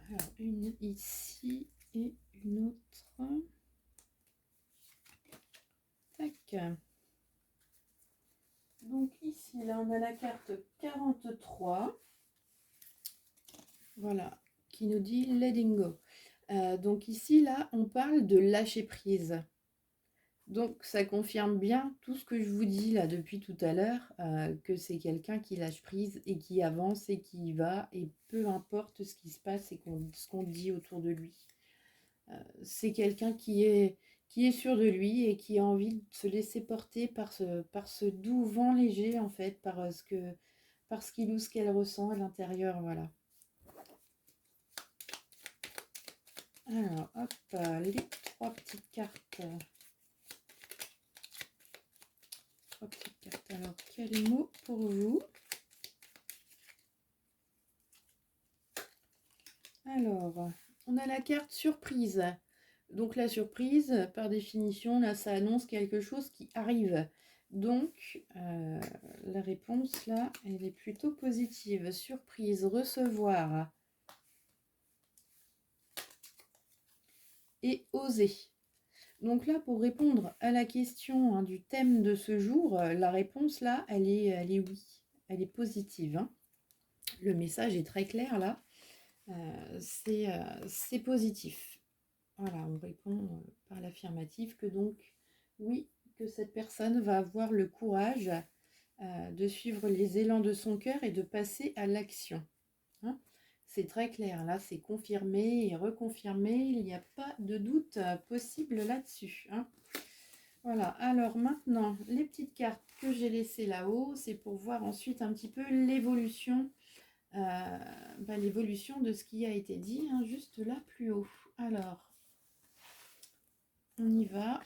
Alors, une ici et une autre. Tac. Donc ici, là, on a la carte 43. Voilà, qui nous dit letting go. Donc ici, là, on parle de lâcher prise. Donc ça confirme bien tout ce que je vous dis là depuis tout à l'heure, que c'est quelqu'un qui lâche prise et qui avance et qui y va, et peu importe ce qui se passe et ce qu'on dit autour de lui. C'est quelqu'un qui est sûr de lui et qui a envie de se laisser porter par ce doux vent léger, en fait, par ce qu'il ou ce qu'elle ressent à l'intérieur, voilà. Alors, hop, les 3 petites cartes. 3 petites cartes. Alors, quel mot pour vous? Alors, on a la carte surprise. Donc la surprise, par définition, là, ça annonce quelque chose qui arrive. Donc, la réponse, là, elle est plutôt positive. Surprise, recevoir et oser. Donc là, pour répondre à la question hein, du thème de ce jour, la réponse là, elle est oui, elle est positive. Hein. Le message est très clair là, c'est positif. Voilà, on répond par l'affirmative que donc, oui, que cette personne va avoir le courage de suivre les élans de son cœur et de passer à l'action. Hein. C'est très clair, là c'est confirmé et reconfirmé, il n'y a pas de doute possible là-dessus. Hein. Voilà, alors maintenant, les petites cartes que j'ai laissées là-haut, c'est pour voir ensuite un petit peu l'évolution l'évolution de ce qui a été dit, hein, juste là plus haut. Alors, on y va.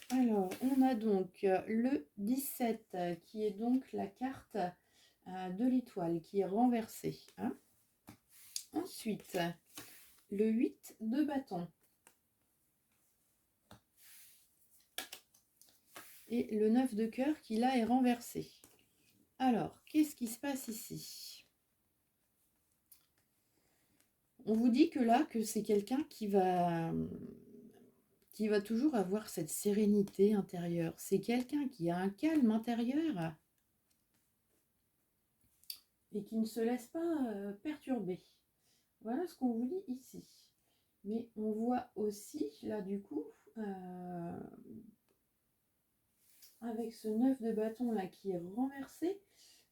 Alors, on a donc le 17 qui est donc la carte de l'étoile qui est renversée. Hein. Ensuite, le 8 de bâton. Et le 9 de cœur qui là est renversé. Alors, qu'est-ce qui se passe ici? On vous dit que là, que c'est quelqu'un qui va toujours avoir cette sérénité intérieure. C'est quelqu'un qui a un calme intérieur et qui ne se laisse pas perturber. Voilà ce qu'on vous dit ici. Mais on voit aussi, là du coup, avec ce 9 de bâton là qui est renversé,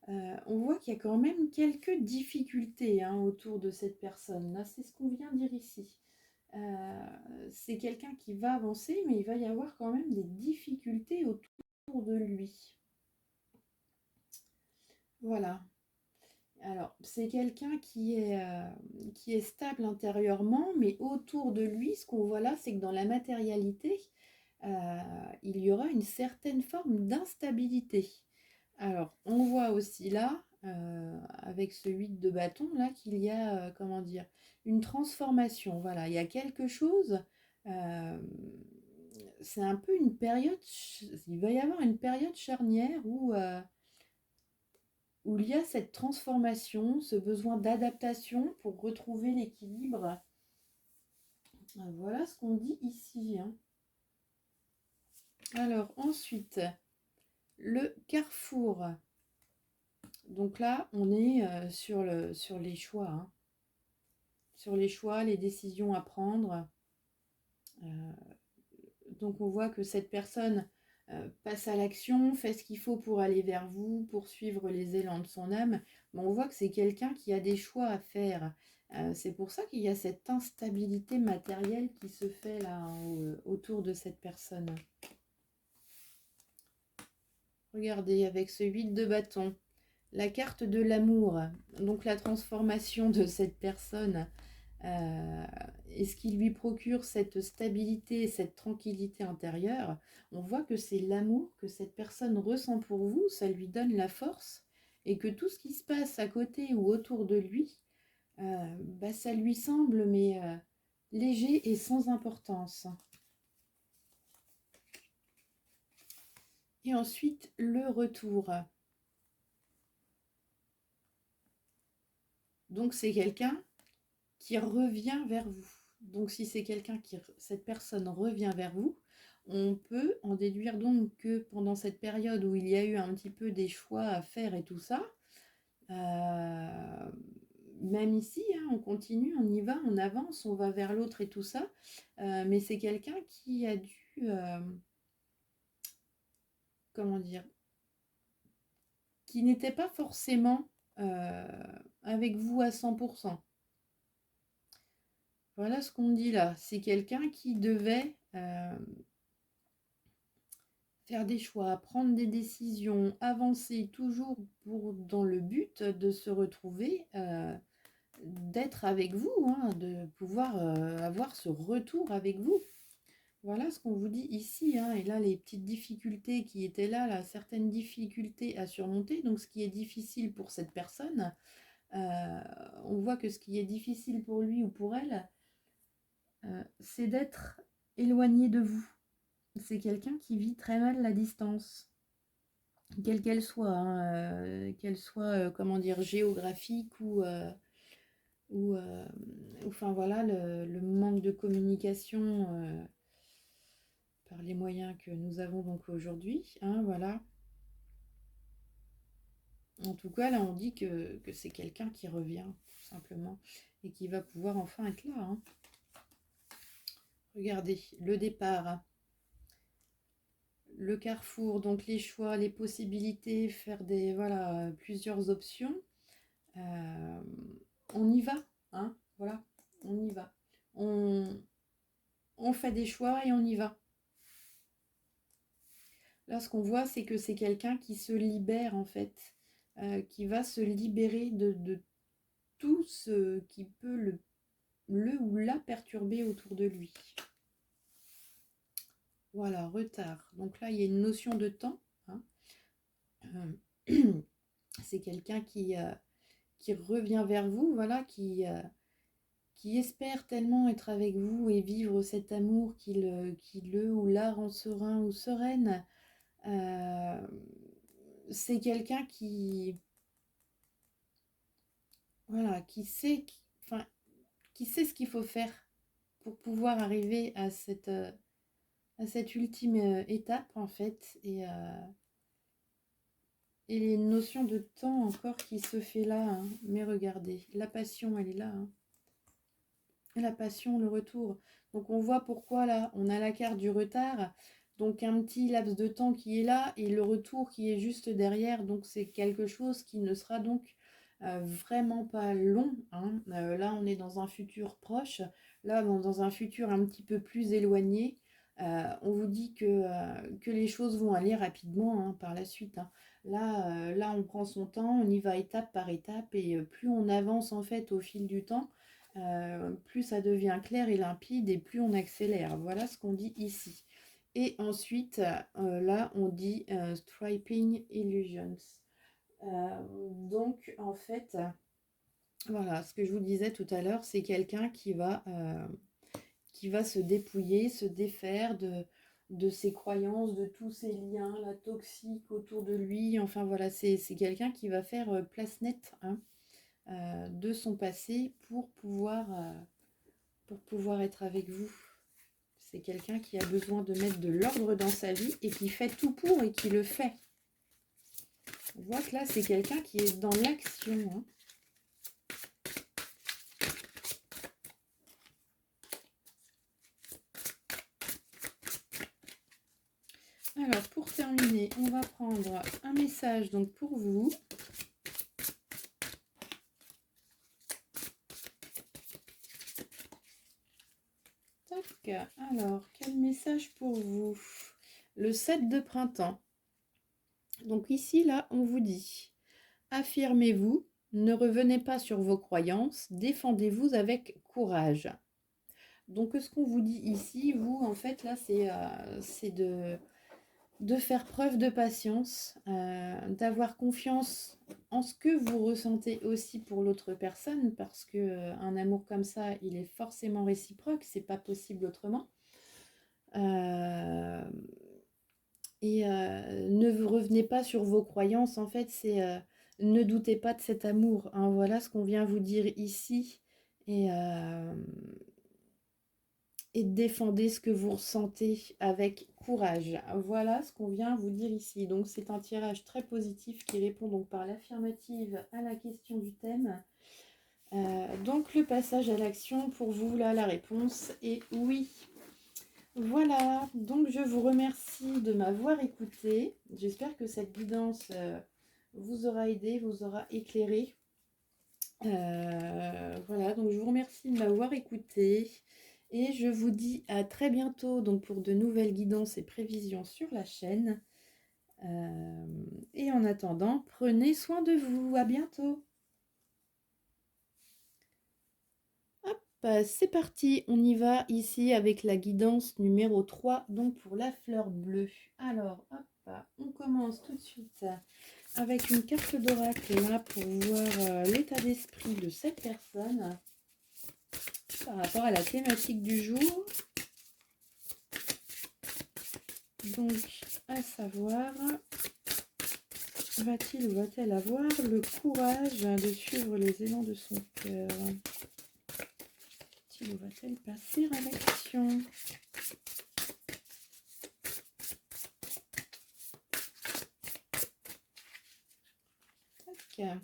on voit qu'il y a quand même quelques difficultés hein, autour de cette personne. Là, c'est ce qu'on vient de dire ici. C'est quelqu'un qui va avancer, mais il va y avoir quand même des difficultés autour de lui. Voilà. Alors, c'est quelqu'un qui est stable intérieurement, mais autour de lui, ce qu'on voit là, c'est que dans la matérialité, il y aura une certaine forme d'instabilité. Alors, on voit aussi là, avec ce 8 de bâton, là, qu'il y a, comment dire, une transformation. Voilà, il y a quelque chose, c'est un peu une période, il va y avoir une période charnière où il y a cette transformation, ce besoin d'adaptation pour retrouver l'équilibre. Voilà ce qu'on dit ici. Hein. Alors, ensuite, le carrefour. Donc là, on est sur les choix. Hein. Sur les choix, les décisions à prendre. Donc on voit que cette personne passe à l'action, fait ce qu'il faut pour aller vers vous, pour suivre les élans de son âme. Mais on voit que c'est quelqu'un qui a des choix à faire. C'est pour ça qu'il y a cette instabilité matérielle qui se fait là autour de cette personne. Regardez, avec ce 8 de bâton, la carte de l'amour, donc la transformation de cette personne, et ce qui lui procure cette stabilité, cette tranquillité intérieure, on voit que c'est l'amour que cette personne ressent pour vous, ça lui donne la force, et que tout ce qui se passe à côté ou autour de lui, ça lui semble mais léger et sans importance. Et ensuite, le retour. Donc c'est quelqu'un qui revient vers vous. Donc si c'est quelqu'un cette personne revient vers vous, on peut en déduire donc que pendant cette période où il y a eu un petit peu des choix à faire et tout ça, même ici, hein, on continue, on y va, on avance, on va vers l'autre et tout ça, mais c'est quelqu'un qui a dû, comment dire, qui n'était pas forcément avec vous à 100%. Voilà ce qu'on dit là. C'est quelqu'un qui devait faire des choix, prendre des décisions, avancer toujours dans le but de se retrouver, d'être avec vous, hein, de pouvoir avoir ce retour avec vous. Voilà ce qu'on vous dit ici. Hein, et là, les petites difficultés qui étaient là, certaines difficultés à surmonter. Donc, ce qui est difficile pour cette personne, on voit que ce qui est difficile pour lui ou pour elle, c'est d'être éloigné de vous. C'est quelqu'un qui vit très mal la distance, quelle qu'elle soit, hein, qu'elle soit, comment dire, géographique ou enfin voilà, le manque de communication par les moyens que nous avons donc aujourd'hui, hein, voilà. En tout cas, là, on dit que c'est quelqu'un qui revient, tout simplement, et qui va pouvoir enfin être là, hein. Regardez, le départ, le carrefour, donc les choix, les possibilités, faire des, voilà, plusieurs options. On y va, hein, voilà, on y va. On fait des choix et on y va. Là, ce qu'on voit, c'est que c'est quelqu'un qui se libère, en fait, qui va se libérer de tout ce qui peut le ou la perturber autour de lui. Voilà, retard. Donc là, il y a une notion de temps, hein. C'est quelqu'un qui revient vers vous, voilà, qui espère tellement être avec vous et vivre cet amour qui le ou la rend serein ou sereine. C'est quelqu'un voilà, enfin, qui sait ce qu'il faut faire pour pouvoir arriver à cette ultime étape, en fait. Et les notions de temps encore qui se fait là, hein. Mais regardez, la passion, elle est là, hein. La passion, le retour. Donc on voit pourquoi là, on a la carte du retard. Donc un petit laps de temps qui est là et le retour qui est juste derrière. Donc c'est quelque chose qui ne sera donc vraiment pas long, hein. Là, on est dans un futur proche. Là, bon, dans un futur un petit peu plus éloigné. On vous dit que les choses vont aller rapidement, hein, par la suite, hein. Là, on prend son temps, on y va étape par étape et plus on avance en fait au fil du temps, plus ça devient clair et limpide et plus on accélère. Voilà ce qu'on dit ici. Et ensuite, là, on dit Striping Illusions. Donc, en fait, voilà, ce que je vous disais tout à l'heure, c'est quelqu'un qui va se dépouiller, se défaire de ses croyances, de tous ses liens, la toxique autour de lui. Enfin, voilà, c'est quelqu'un qui va faire place nette, hein, de son passé pour pouvoir être avec vous. C'est quelqu'un qui a besoin de mettre de l'ordre dans sa vie et qui fait tout pour et qui le fait. On voit que là, c'est quelqu'un qui est dans l'action, hein. Alors, pour terminer, on va prendre un message donc pour vous. Tac. Alors, quel message pour vous? Le 7 de printemps. Donc ici, là, on vous dit, affirmez-vous, ne revenez pas sur vos croyances, défendez-vous avec courage. Donc ce qu'on vous dit ici, vous, en fait, là, c'est de faire preuve de patience, d'avoir confiance en ce que vous ressentez aussi pour l'autre personne, parce que un amour comme ça, il est forcément réciproque, c'est pas possible autrement. Et ne vous revenez pas sur vos croyances, en fait, c'est ne doutez pas de cet amour, hein. Voilà ce qu'on vient vous dire ici. Et défendez ce que vous ressentez avec courage. Voilà ce qu'on vient vous dire ici. Donc c'est un tirage très positif qui répond donc par l'affirmative à la question du thème. Donc le passage à l'action pour vous, là, la réponse est oui. Voilà, donc je vous remercie de m'avoir écouté. J'espère que cette guidance vous aura aidé, vous aura éclairé. Voilà, donc je vous remercie de m'avoir écouté. Et je vous dis à très bientôt donc pour de nouvelles guidances et prévisions sur la chaîne. Et en attendant, prenez soin de vous. À bientôt. C'est parti, on y va ici avec la guidance numéro 3, donc pour la fleur bleue. Alors, hop, on commence tout de suite avec une carte d'oracle là pour voir l'état d'esprit de cette personne par rapport à la thématique du jour. Donc, à savoir va-t-il ou va-t-elle avoir le courage de suivre les élans de son cœur? Va-t-il ou va-t-elle passer à l'action? Tac.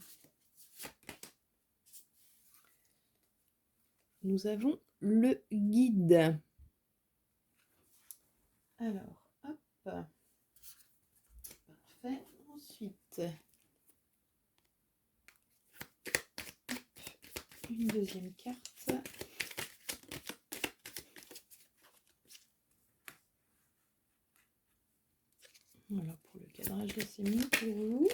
Nous avons le guide. Alors, hop. Parfait. Ensuite, une deuxième carte. Voilà pour le cadrage de ces mis pour vous.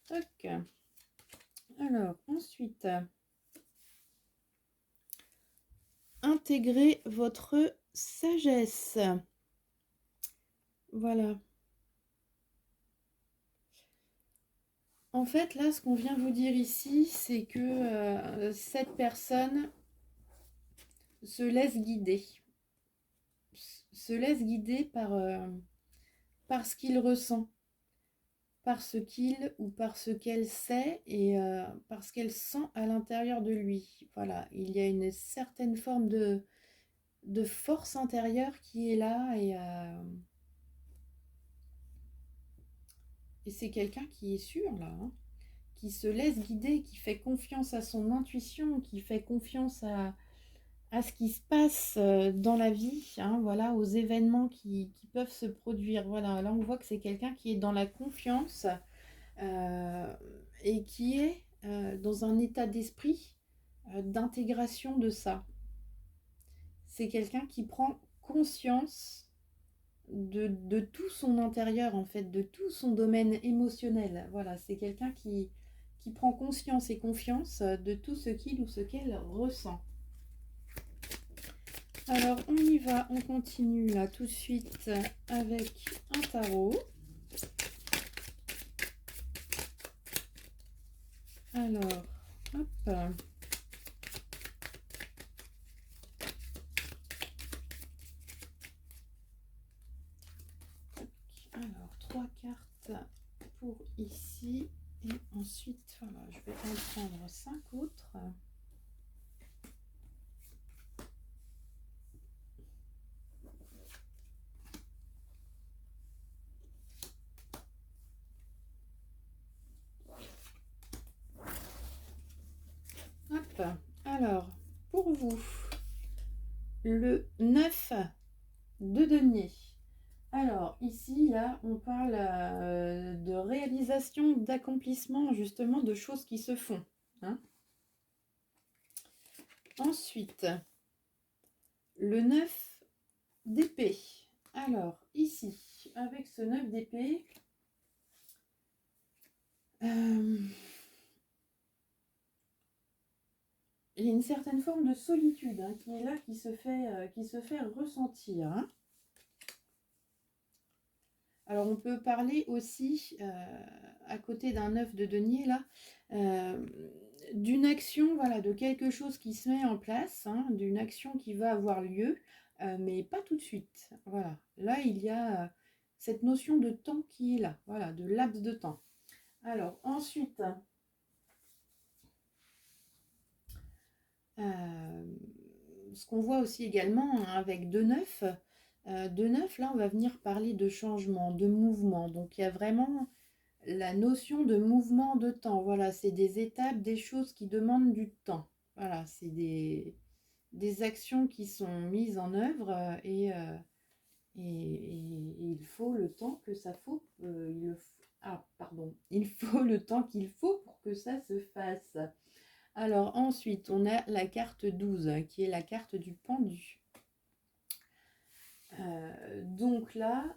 Toc. Alors, ensuite, intégrez votre sagesse. Voilà. En fait, là, ce qu'on vient vous dire ici, c'est que cette personne se laisse guider. Se laisse guider par ce qu'il ressent, par ce qu'il ou par ce qu'elle sait et par ce qu'elle sent à l'intérieur de lui. Voilà, il y a une certaine forme de force intérieure qui est là et c'est quelqu'un qui est sûr là, hein, qui se laisse guider, qui fait confiance à son intuition, qui fait confiance à ce qui se passe dans la vie, hein, voilà, aux événements qui peuvent se produire. Voilà, là on voit que c'est quelqu'un qui est dans la confiance euh, et qui est dans un état d'esprit d'intégration de ça. C'est quelqu'un qui prend conscience de tout son intérieur, en fait, de tout son domaine émotionnel. Voilà, c'est quelqu'un qui prend conscience et confiance de tout ce qu'il ou ce qu'elle ressent. Alors, on y va, on continue là tout de suite avec un tarot. Alors, hop. Alors, 3 cartes pour ici. Et ensuite, voilà, je vais en prendre 5 autres. Hop. Alors, pour vous, le 9 de denier. Alors, ici, là, on parle de réalisation, d'accomplissement, justement, de choses qui se font. Hein. Ensuite, le 9 d'épée. Alors, ici, avec ce 9 d'épée, il y a une certaine forme de solitude hein, qui est là, qui se fait ressentir. Hein. Alors, on peut parler aussi, à côté d'un 9 de denier, là, d'une action, voilà, de quelque chose qui se met en place, hein, d'une action qui va avoir lieu, mais pas tout de suite. Voilà. Là, il y a cette notion de temps qui est là, voilà, de laps de temps. Alors, ensuite, ce qu'on voit aussi également hein, avec 2-9, 2-9, là, on va venir parler de changement, de mouvement. Donc, il y a vraiment la notion de mouvement de temps. Voilà, c'est des étapes, des choses qui demandent du temps. Voilà, c'est des actions qui sont mises en œuvre et il faut le temps que ça faut. Il faut le temps qu'il faut pour que ça se fasse. Alors ensuite, on a la carte 12 qui est la carte du pendu. Donc là,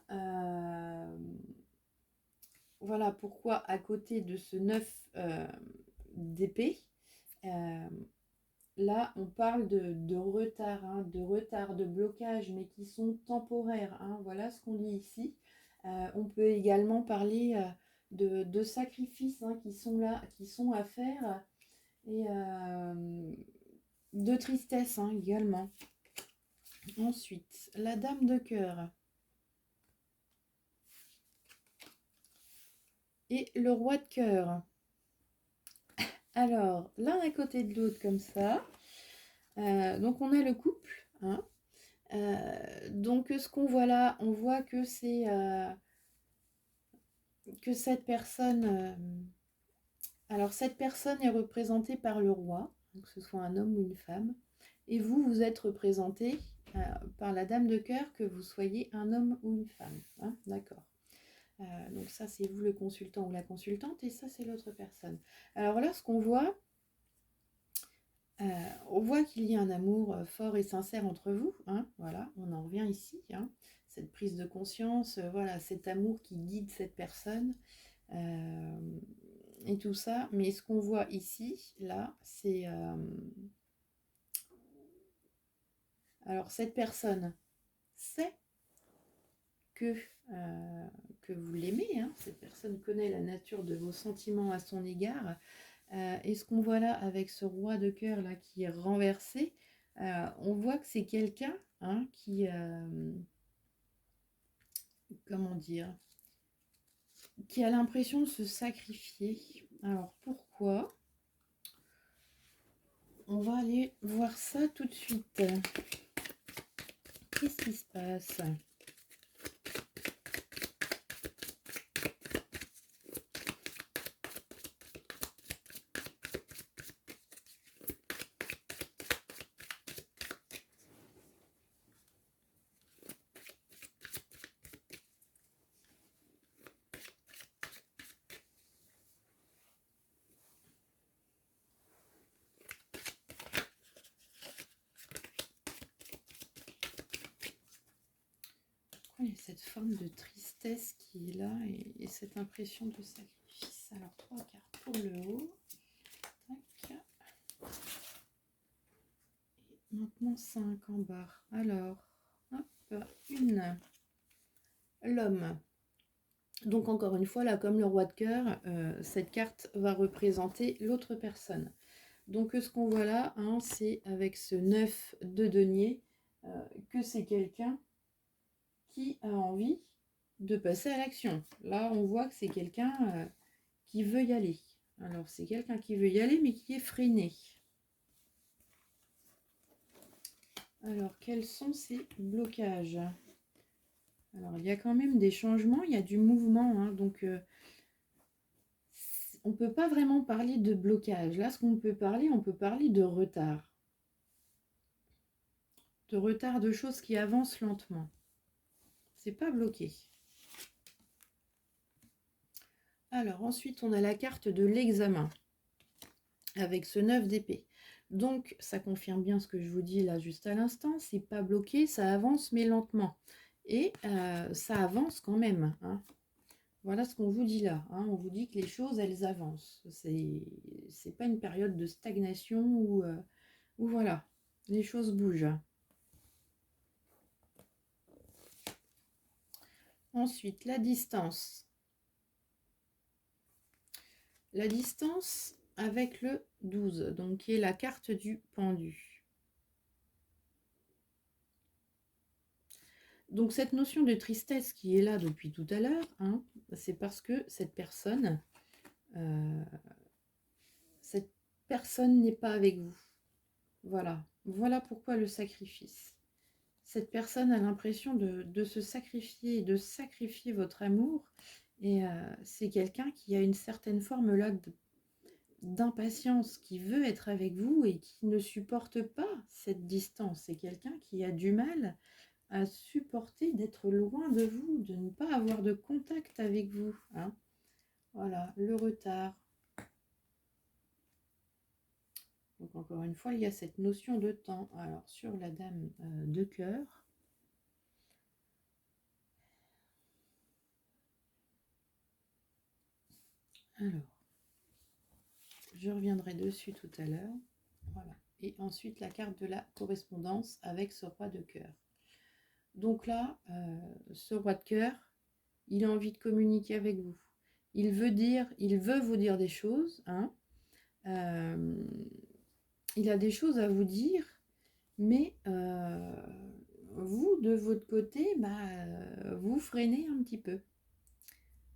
voilà pourquoi à côté de ce 9 d'épée, là, on parle de retard, hein, de blocage, mais qui sont temporaires, hein. Voilà ce qu'on dit ici. On peut également parler de sacrifices, hein, qui sont là, qui sont à faire, et de tristesse, hein, également. Ensuite, la dame de cœur et le roi de cœur. Alors, l'un à côté de l'autre comme ça. Donc, on a le couple, hein. Donc, ce qu'on voit là, on voit que c'est que cette personne... alors, cette personne est représentée par le roi, que ce soit un homme ou une femme. Et vous, vous êtes représenté par la dame de cœur, que vous soyez un homme ou une femme, hein. D'accord. Donc ça, c'est vous le consultant ou la consultante, et ça, c'est l'autre personne. Alors là, ce qu'on voit, on voit qu'il y a un amour fort et sincère entre vous, hein. Voilà, on en revient ici, hein. Cette prise de conscience, voilà, cet amour qui guide cette personne, et tout ça. Mais ce qu'on voit ici, là, c'est... alors, cette personne sait que, que vous l'aimez, hein. Cette personne connaît la nature de vos sentiments à son égard. Et ce qu'on voit là avec ce roi de cœur là qui est renversé, on voit que c'est quelqu'un, hein, qui, comment dire, qui a l'impression de se sacrifier. Alors pourquoi? On va aller voir ça tout de suite. Qu'est-ce qui se passe? Il y a cette forme de tristesse qui est là, et cette impression de sacrifice. Alors, 3 cartes pour le haut. Tac. Et maintenant 5 en bas. Alors, hop, une. L'homme. Donc encore une fois, là, comme le roi de cœur, cette carte va représenter l'autre personne. Donc ce qu'on voit là, hein, c'est avec ce 9 de denier, que c'est quelqu'un qui a envie de passer à l'action. Là, on voit que c'est quelqu'un qui veut y aller. Alors, c'est quelqu'un qui veut y aller, mais qui est freiné. Alors, quels sont ces blocages? Alors, il y a quand même des changements, il y a du mouvement, hein, donc on ne peut pas vraiment parler de blocage. Là, ce qu'on peut parler, on peut parler de retard. De retard, de choses qui avancent lentement. C'est pas bloqué. Alors, ensuite, on a la carte de l'examen, avec ce 9 d'épée. Donc, ça confirme bien ce que je vous dis là juste à l'instant. C'est pas bloqué, ça avance, mais lentement. Et ça avance quand même, hein. Voilà ce qu'on vous dit là, hein. On vous dit que les choses, elles avancent. C'est pas une période de stagnation où voilà, les choses bougent. Ensuite, la distance. La distance avec le 12, donc qui est la carte du pendu. Donc cette notion de tristesse qui est là depuis tout à l'heure, hein, c'est parce que cette personne n'est pas avec vous. Voilà, voilà pourquoi le sacrifice. Cette personne a l'impression de se sacrifier, de sacrifier votre amour, et c'est quelqu'un qui a une certaine forme là d'impatience, qui veut être avec vous et qui ne supporte pas cette distance. C'est quelqu'un qui a du mal à supporter d'être loin de vous, de ne pas avoir de contact avec vous, hein. Voilà, le retard. Donc encore une fois, il y a cette notion de temps. Alors sur la dame de cœur, alors je reviendrai dessus tout à l'heure. Voilà. et ensuite la carte de la correspondance avec ce roi de cœur. Donc là, ce roi de cœur, il a envie de communiquer avec vous. Il veut vous dire des choses, hein. Il a des choses à vous dire, mais vous, de votre côté, vous freinez un petit peu.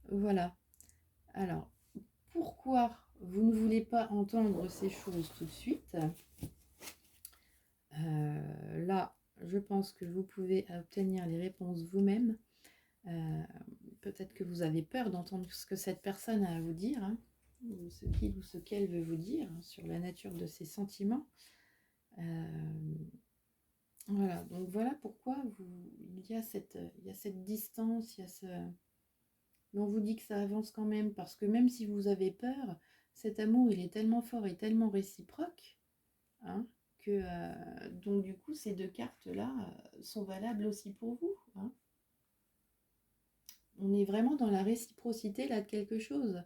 Voilà. Alors, pourquoi vous ne voulez pas entendre ces choses tout de suite? Là, je pense que vous pouvez obtenir les réponses vous-même. Peut-être que vous avez peur d'entendre ce que cette personne a à vous dire, hein, ou ce qu'il ou ce qu'elle veut vous dire, hein, sur la nature de ses sentiments. Voilà, donc voilà pourquoi il y a cette distance, mais on vous dit que ça avance quand même, parce que même si vous avez peur, cet amour, il est tellement fort et tellement réciproque, hein, que donc du coup, ces deux cartes-là sont valables aussi pour vous, hein. On est vraiment dans la réciprocité là de quelque chose.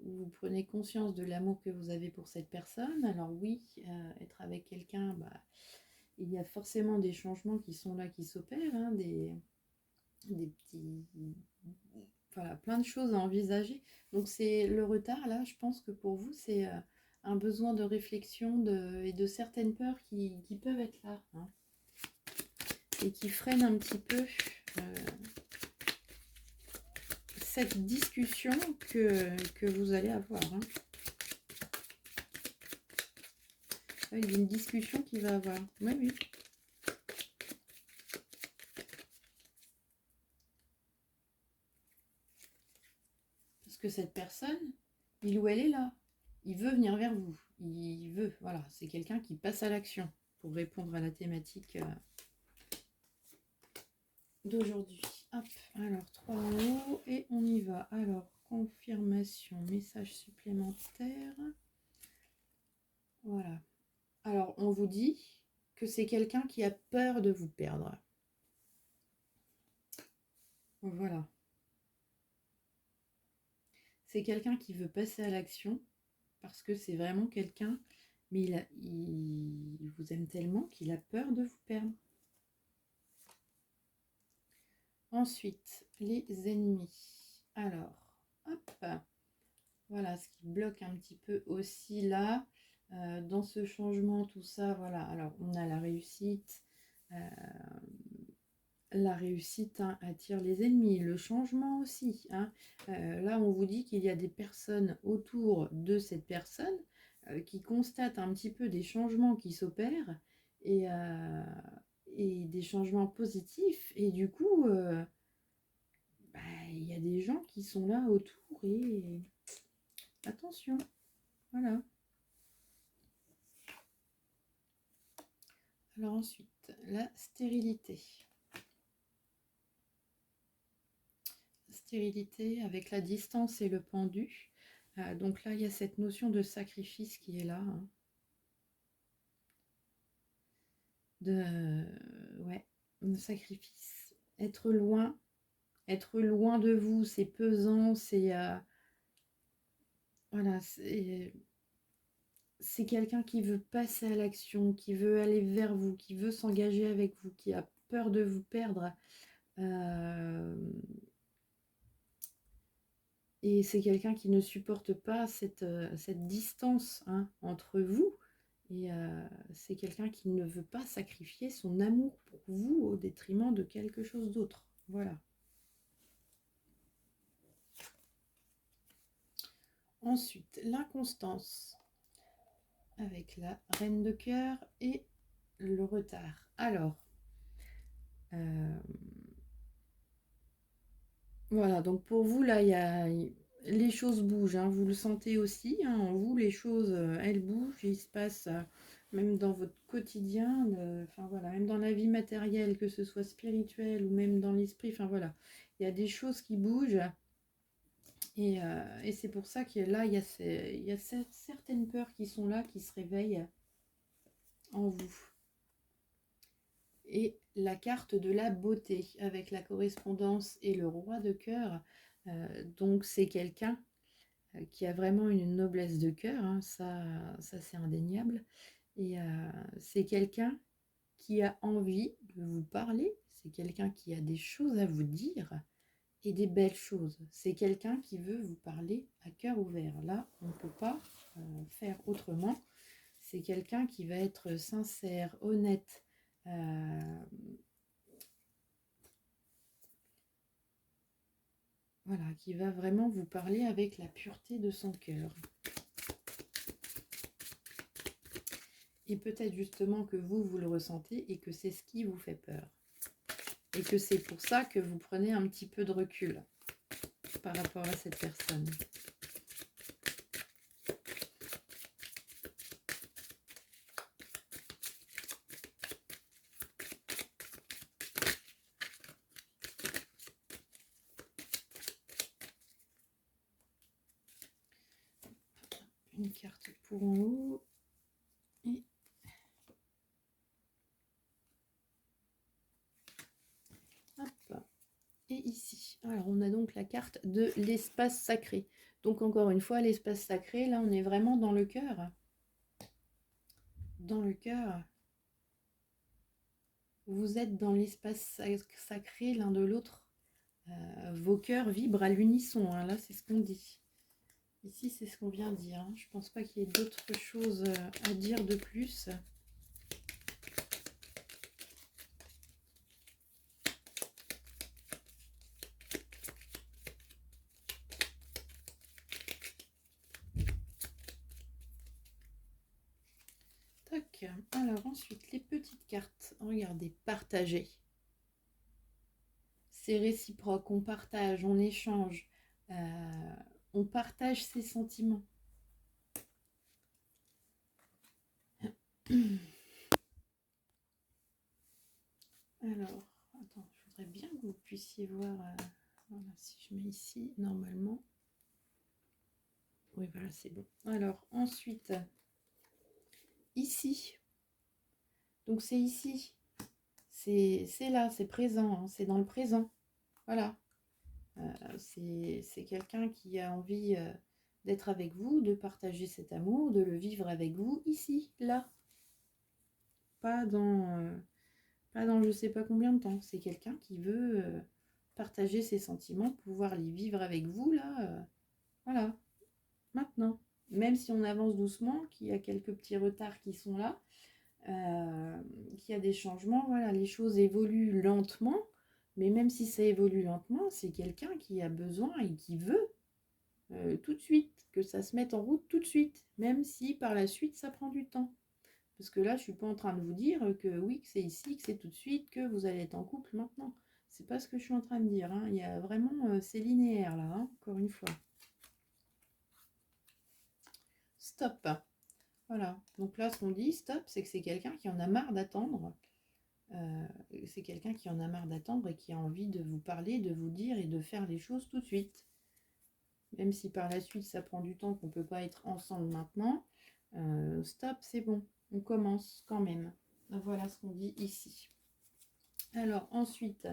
Vous prenez conscience de l'amour que vous avez pour cette personne. Alors oui, être avec quelqu'un, il y a forcément des changements qui sont là, qui s'opèrent, hein, des petits... Voilà, plein de choses à envisager. Donc c'est le retard, là, je pense que pour vous, c'est un besoin de réflexion et de certaines peurs qui peuvent être là, hein, et qui freinent un petit peu cette discussion que vous allez avoir, hein. Il y a une discussion qui va avoir. Oui, oui. Parce que cette personne, il ou elle est là. Il veut venir vers vous. Il veut, voilà. C'est quelqu'un qui passe à l'action pour répondre à la thématique d'aujourd'hui. Hop, alors 3 en haut et on y va. Alors, confirmation, message supplémentaire. Voilà. Alors, on vous dit que c'est quelqu'un qui a peur de vous perdre. Voilà. C'est quelqu'un qui veut passer à l'action parce que c'est vraiment quelqu'un, mais il vous aime tellement qu'il a peur de vous perdre. Ensuite, les ennemis. Alors, hop, voilà ce qui bloque un petit peu aussi là, dans ce changement, tout ça, voilà. Alors, on a la réussite. La réussite, hein, attire les ennemis, le changement aussi, hein. Là, on vous dit qu'il y a des personnes autour de cette personne qui constatent un petit peu des changements qui s'opèrent et des changements positifs. Et du coup, il y a des gens qui sont là autour et attention, voilà. Alors ensuite, la stérilité. Stérilité avec la distance et le pendu. Donc là, il y a cette notion de sacrifice qui est là, hein. Ouais, de sacrifice. Être loin de vous, c'est pesant, c'est voilà, c'est quelqu'un qui veut passer à l'action, qui veut aller vers vous, qui veut s'engager avec vous, qui a peur de vous perdre. Et c'est quelqu'un qui ne supporte pas cette distance, hein, entre vous. Et c'est quelqu'un qui ne veut pas sacrifier son amour pour vous au détriment de quelque chose d'autre. Voilà. Ensuite, l'inconstance avec la reine de cœur et le retard. Alors, voilà, donc pour vous, là, les choses bougent, hein, vous le sentez aussi, hein, en vous, les choses, elles bougent, il se passe, même dans votre quotidien, enfin voilà, même dans la vie matérielle, que ce soit spirituelle ou même dans l'esprit, enfin voilà, il y a des choses qui bougent, et c'est pour ça que là, il y a certaines peurs qui sont là, qui se réveillent en vous. Et la carte de la beauté avec la correspondance et le roi de cœur. Donc c'est quelqu'un qui a vraiment une noblesse de cœur, hein, ça c'est indéniable. Et c'est quelqu'un qui a envie de vous parler, c'est quelqu'un qui a des choses à vous dire et des belles choses. C'est quelqu'un qui veut vous parler à cœur ouvert. Là, on ne peut pas faire autrement. C'est quelqu'un qui va être sincère, honnête, voilà, qui va vraiment vous parler avec la pureté de son cœur. Et peut-être justement que vous le ressentez et que c'est ce qui vous fait peur. Et que c'est pour ça que vous prenez un petit peu de recul par rapport à cette personne. Une carte pour en haut. Et hop. Et ici. Alors, on a donc la carte de l'espace sacré. Donc, encore une fois, l'espace sacré, là, on est vraiment dans le cœur. Dans le cœur. Vous êtes dans l'espace sacré l'un de l'autre. Vos cœurs vibrent à l'unisson. Hein. Là, c'est ce qu'on dit. Ici, c'est ce qu'on vient de dire. Hein. Je ne pense pas qu'il y ait d'autres choses à dire de plus. Tac. Alors ensuite, les petites cartes. Regardez, partager. C'est réciproque, on partage, on échange. On partage ses sentiments. Alors, attends, je voudrais bien que vous puissiez voir. Voilà, si je mets ici, normalement. Oui, voilà, c'est bon. Alors, ensuite, ici. Donc, c'est ici. C'est là, c'est présent, hein, c'est dans le présent. Voilà. C'est quelqu'un qui a envie d'être avec vous, de partager cet amour, de le vivre avec vous, ici, là. Pas dans je sais pas combien de temps. C'est quelqu'un qui veut partager ses sentiments, pouvoir les vivre avec vous, là. Voilà, maintenant. Même si on avance doucement, qu'il y a quelques petits retards qui sont là, qu'il y a des changements, voilà, les choses évoluent lentement. Mais même si ça évolue lentement, c'est quelqu'un qui a besoin et qui veut tout de suite, que ça se mette en route tout de suite, même si par la suite ça prend du temps. Parce que là, je ne suis pas en train de vous dire que oui, que c'est ici, que c'est tout de suite, que vous allez être en couple maintenant. C'est pas ce que je suis en train de dire. Hein. Il y a vraiment, c'est linéaire là, hein, encore une fois. Stop. Voilà. Donc là, ce qu'on dit, stop, c'est que c'est quelqu'un qui en a marre d'attendre. C'est quelqu'un qui en a marre d'attendre et qui a envie de vous parler, de vous dire et de faire les choses tout de suite. Même si par la suite, ça prend du temps, qu'on ne peut pas être ensemble maintenant. Stop, c'est bon. On commence quand même. Donc voilà ce qu'on dit ici. Alors ensuite,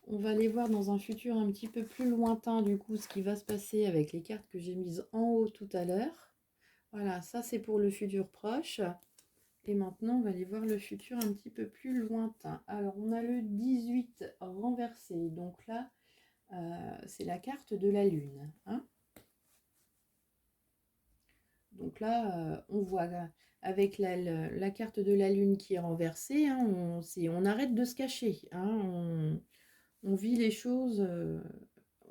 on va aller voir dans un futur un petit peu plus lointain du coup ce qui va se passer avec les cartes que j'ai mises en haut tout à l'heure. Voilà, ça c'est pour le futur proche. Et maintenant, on va aller voir le futur un petit peu plus lointain. Alors, on a le 18 renversé. Donc là, c'est la carte de la Lune. Hein. Donc là, on voit avec la carte de la Lune qui est renversée, hein, on arrête de se cacher. Hein, on vit les choses,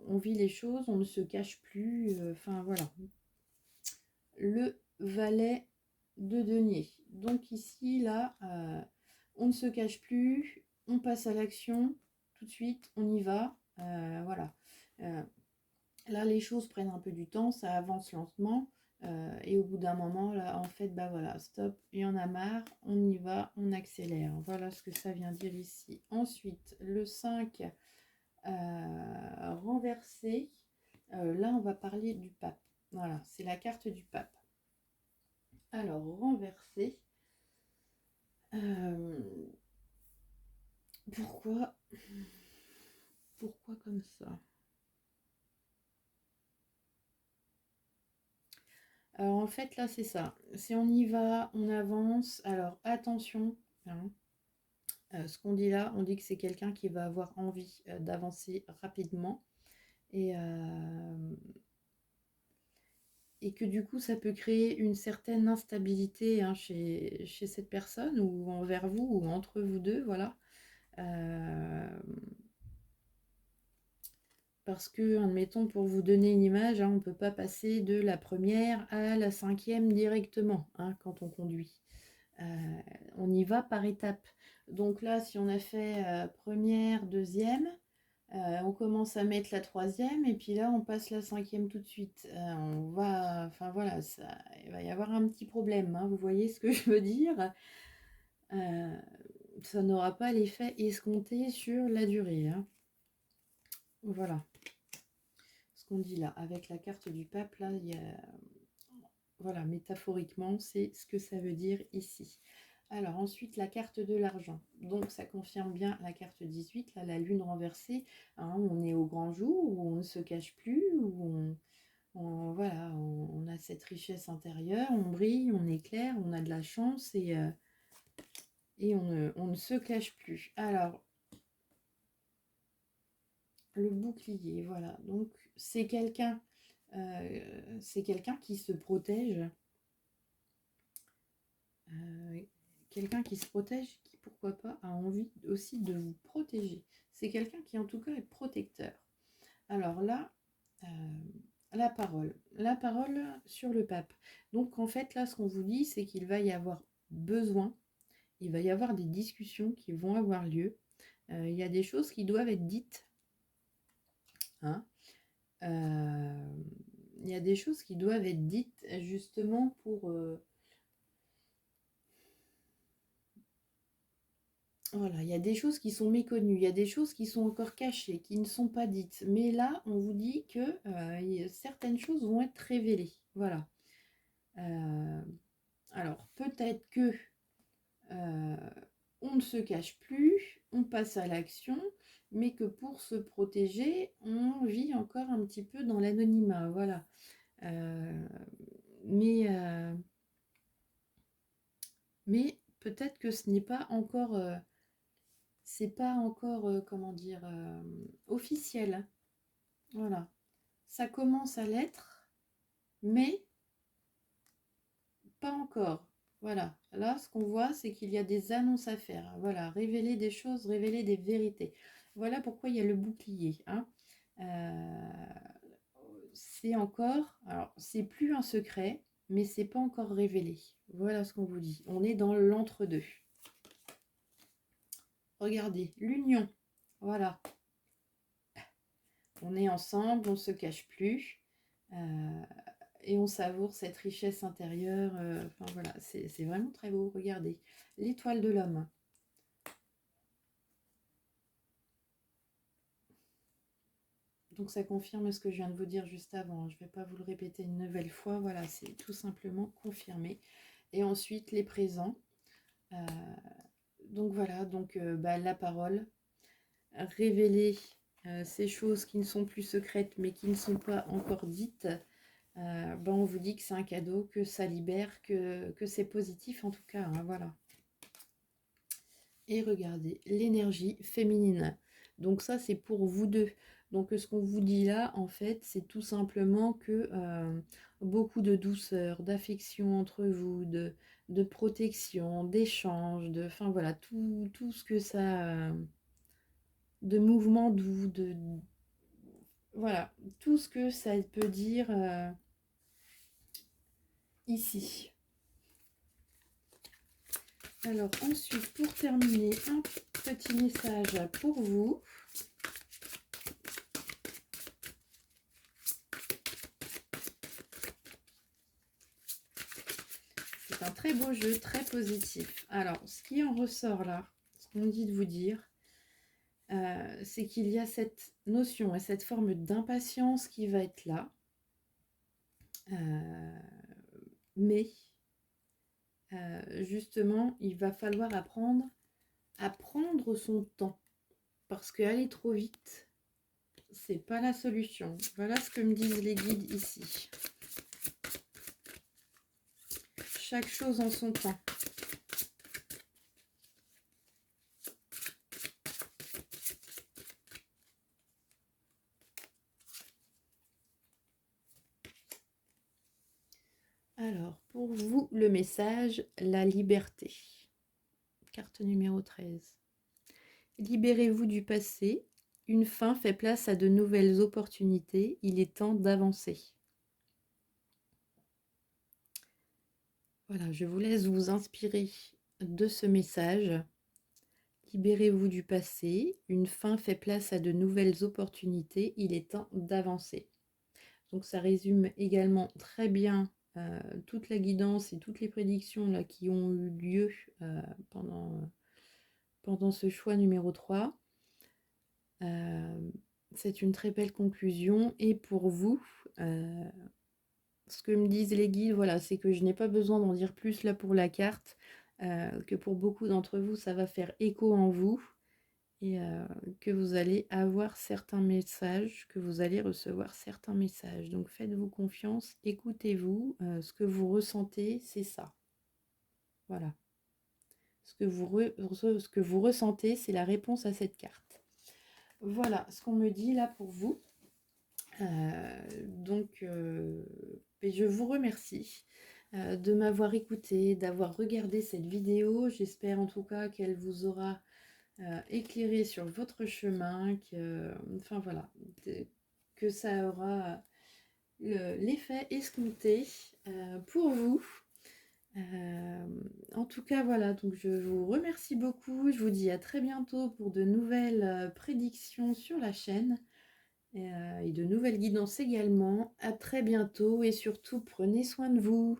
on ne se cache plus. Enfin, voilà. Le valet de denier. Donc ici, là, on ne se cache plus, on passe à l'action tout de suite, on y va. Voilà. Là, les choses prennent un peu du temps, ça avance lentement. Et au bout d'un moment, là, en fait, bah voilà, stop, il y en a marre, on y va, on accélère. Voilà ce que ça vient dire ici. Ensuite, le 5 renversé. Là, on va parler du pape. Voilà, c'est la carte du pape. Alors, renversé. Pourquoi comme ça? Alors en fait, là, c'est ça. Si on y va, on avance. Alors attention, hein. Ce qu'on dit là, on dit que c'est quelqu'un qui va avoir envie d'avancer rapidement et, et que du coup, ça peut créer une certaine instabilité, hein, chez cette personne ou envers vous ou entre vous deux, voilà. Euh, Parce que, admettons, pour vous donner une image, hein, on ne peut pas passer de la première à la cinquième directement, hein, quand on conduit. Euh, on y va par étapes. Donc là, si on a fait première, deuxième, on commence à mettre la troisième et puis là, on passe la cinquième tout de suite. On va, enfin voilà, il va y avoir un petit problème, hein, vous voyez ce que je veux dire. Euh, Ça n'aura pas l'effet escompté sur la durée, hein. Voilà ce qu'on dit là. Avec la carte du pape, là, il y a... Voilà, métaphoriquement, c'est ce que ça veut dire ici. Alors ensuite, la carte de l'argent. Donc ça confirme bien la carte 18, là, la lune renversée. Hein, on est au grand jour, où on ne se cache plus, où voilà, on a cette richesse intérieure, on brille, on éclaire, on a de la chance et on ne se cache plus. Alors, le bouclier, voilà. Donc c'est quelqu'un qui se protège. Quelqu'un qui se protège, qui pourquoi pas a envie aussi de vous protéger. C'est quelqu'un qui en tout cas est protecteur. Alors là, la parole sur le pape. Donc en fait là, ce qu'on vous dit, c'est qu'il va y avoir besoin, il va y avoir des discussions qui vont avoir lieu. Il y a des choses qui doivent être dites, hein. Il y a des choses qui doivent être dites justement pour voilà, il y a des choses qui sont méconnues, il y a des choses qui sont encore cachées, qui ne sont pas dites. Mais là, on vous dit que certaines choses vont être révélées. Voilà. Alors, peut-être que euh, on ne se cache plus, on passe à l'action, mais que pour se protéger, on vit encore un petit peu dans l'anonymat. Voilà. Euh, mais mais peut-être que ce n'est pas encore... c'est pas encore, comment dire, officiel. Voilà. Ça commence à l'être, mais pas encore. Voilà. Là, ce qu'on voit, c'est qu'il y a des annonces à faire. Voilà. Révéler des choses, révéler des vérités. Voilà pourquoi il y a le bouclier, hein. C'est encore... Alors, c'est plus un secret, mais c'est pas encore révélé. Voilà ce qu'on vous dit. On est dans l'entre-deux. Regardez, l'union. Voilà. On est ensemble, on ne se cache plus. Et on savoure cette richesse intérieure. Enfin voilà, c'est vraiment très beau. Regardez, l'étoile de l'homme. Donc ça confirme ce que je viens de vous dire juste avant. Je ne vais pas vous le répéter une nouvelle fois. Voilà, c'est tout simplement confirmé. Et ensuite, les présents. Donc voilà, donc la parole. Révéler ces choses qui ne sont plus secrètes, mais qui ne sont pas encore dites. On vous dit que c'est un cadeau, que ça libère, que c'est positif en tout cas, hein, voilà. Et regardez, l'énergie féminine. Donc ça, c'est pour vous deux. Donc ce qu'on vous dit là, en fait, c'est tout simplement que beaucoup de douceur, d'affection entre vous, de protection, d'échange, enfin voilà, tout ce que ça... de mouvement doux, voilà, tout ce que ça peut dire ici. Alors ensuite, pour terminer, un petit message pour vous. C'est un très beau jeu, très positif. Alors, ce qui en ressort là, ce qu'on dit de vous dire, c'est qu'il y a cette notion et cette forme d'impatience qui va être là. Mais justement, il va falloir apprendre à prendre son temps. Parce qu'aller trop vite, c'est pas la solution. Voilà ce que me disent les guides ici. chaque chose en son temps. Alors, pour vous, le message, la liberté. Carte numéro 13. Libérez-vous du passé. Une fin fait place à de nouvelles opportunités. Il est temps d'avancer. Voilà, je vous laisse vous inspirer de ce message. Libérez-vous du passé. Une fin fait place à de nouvelles opportunités. Il est temps d'avancer. Donc ça résume également très bien toute la guidance et toutes les prédictions là, qui ont eu lieu pendant ce choix numéro 3. C'est une très belle conclusion. Et pour vous, ce que me disent les guides, voilà, c'est que je n'ai pas besoin d'en dire plus là pour la carte, que pour beaucoup d'entre vous, ça va faire écho en vous. Et que vous allez avoir certains messages, que vous allez recevoir certains messages. Donc faites-vous confiance, écoutez-vous, ce que vous ressentez, c'est ça. Voilà. Ce que vous ressentez, c'est la réponse à cette carte. Voilà ce qu'on me dit là pour vous. Et je vous remercie de m'avoir écouté, d'avoir regardé cette vidéo. J'espère en tout cas qu'elle vous aura éclairé sur votre chemin, enfin voilà, que ça aura l'effet escompté pour vous. En tout cas, voilà, donc je vous remercie beaucoup. Je vous dis à très bientôt pour de nouvelles prédictions sur la chaîne et de nouvelles guidances également. À très bientôt et surtout, prenez soin de vous.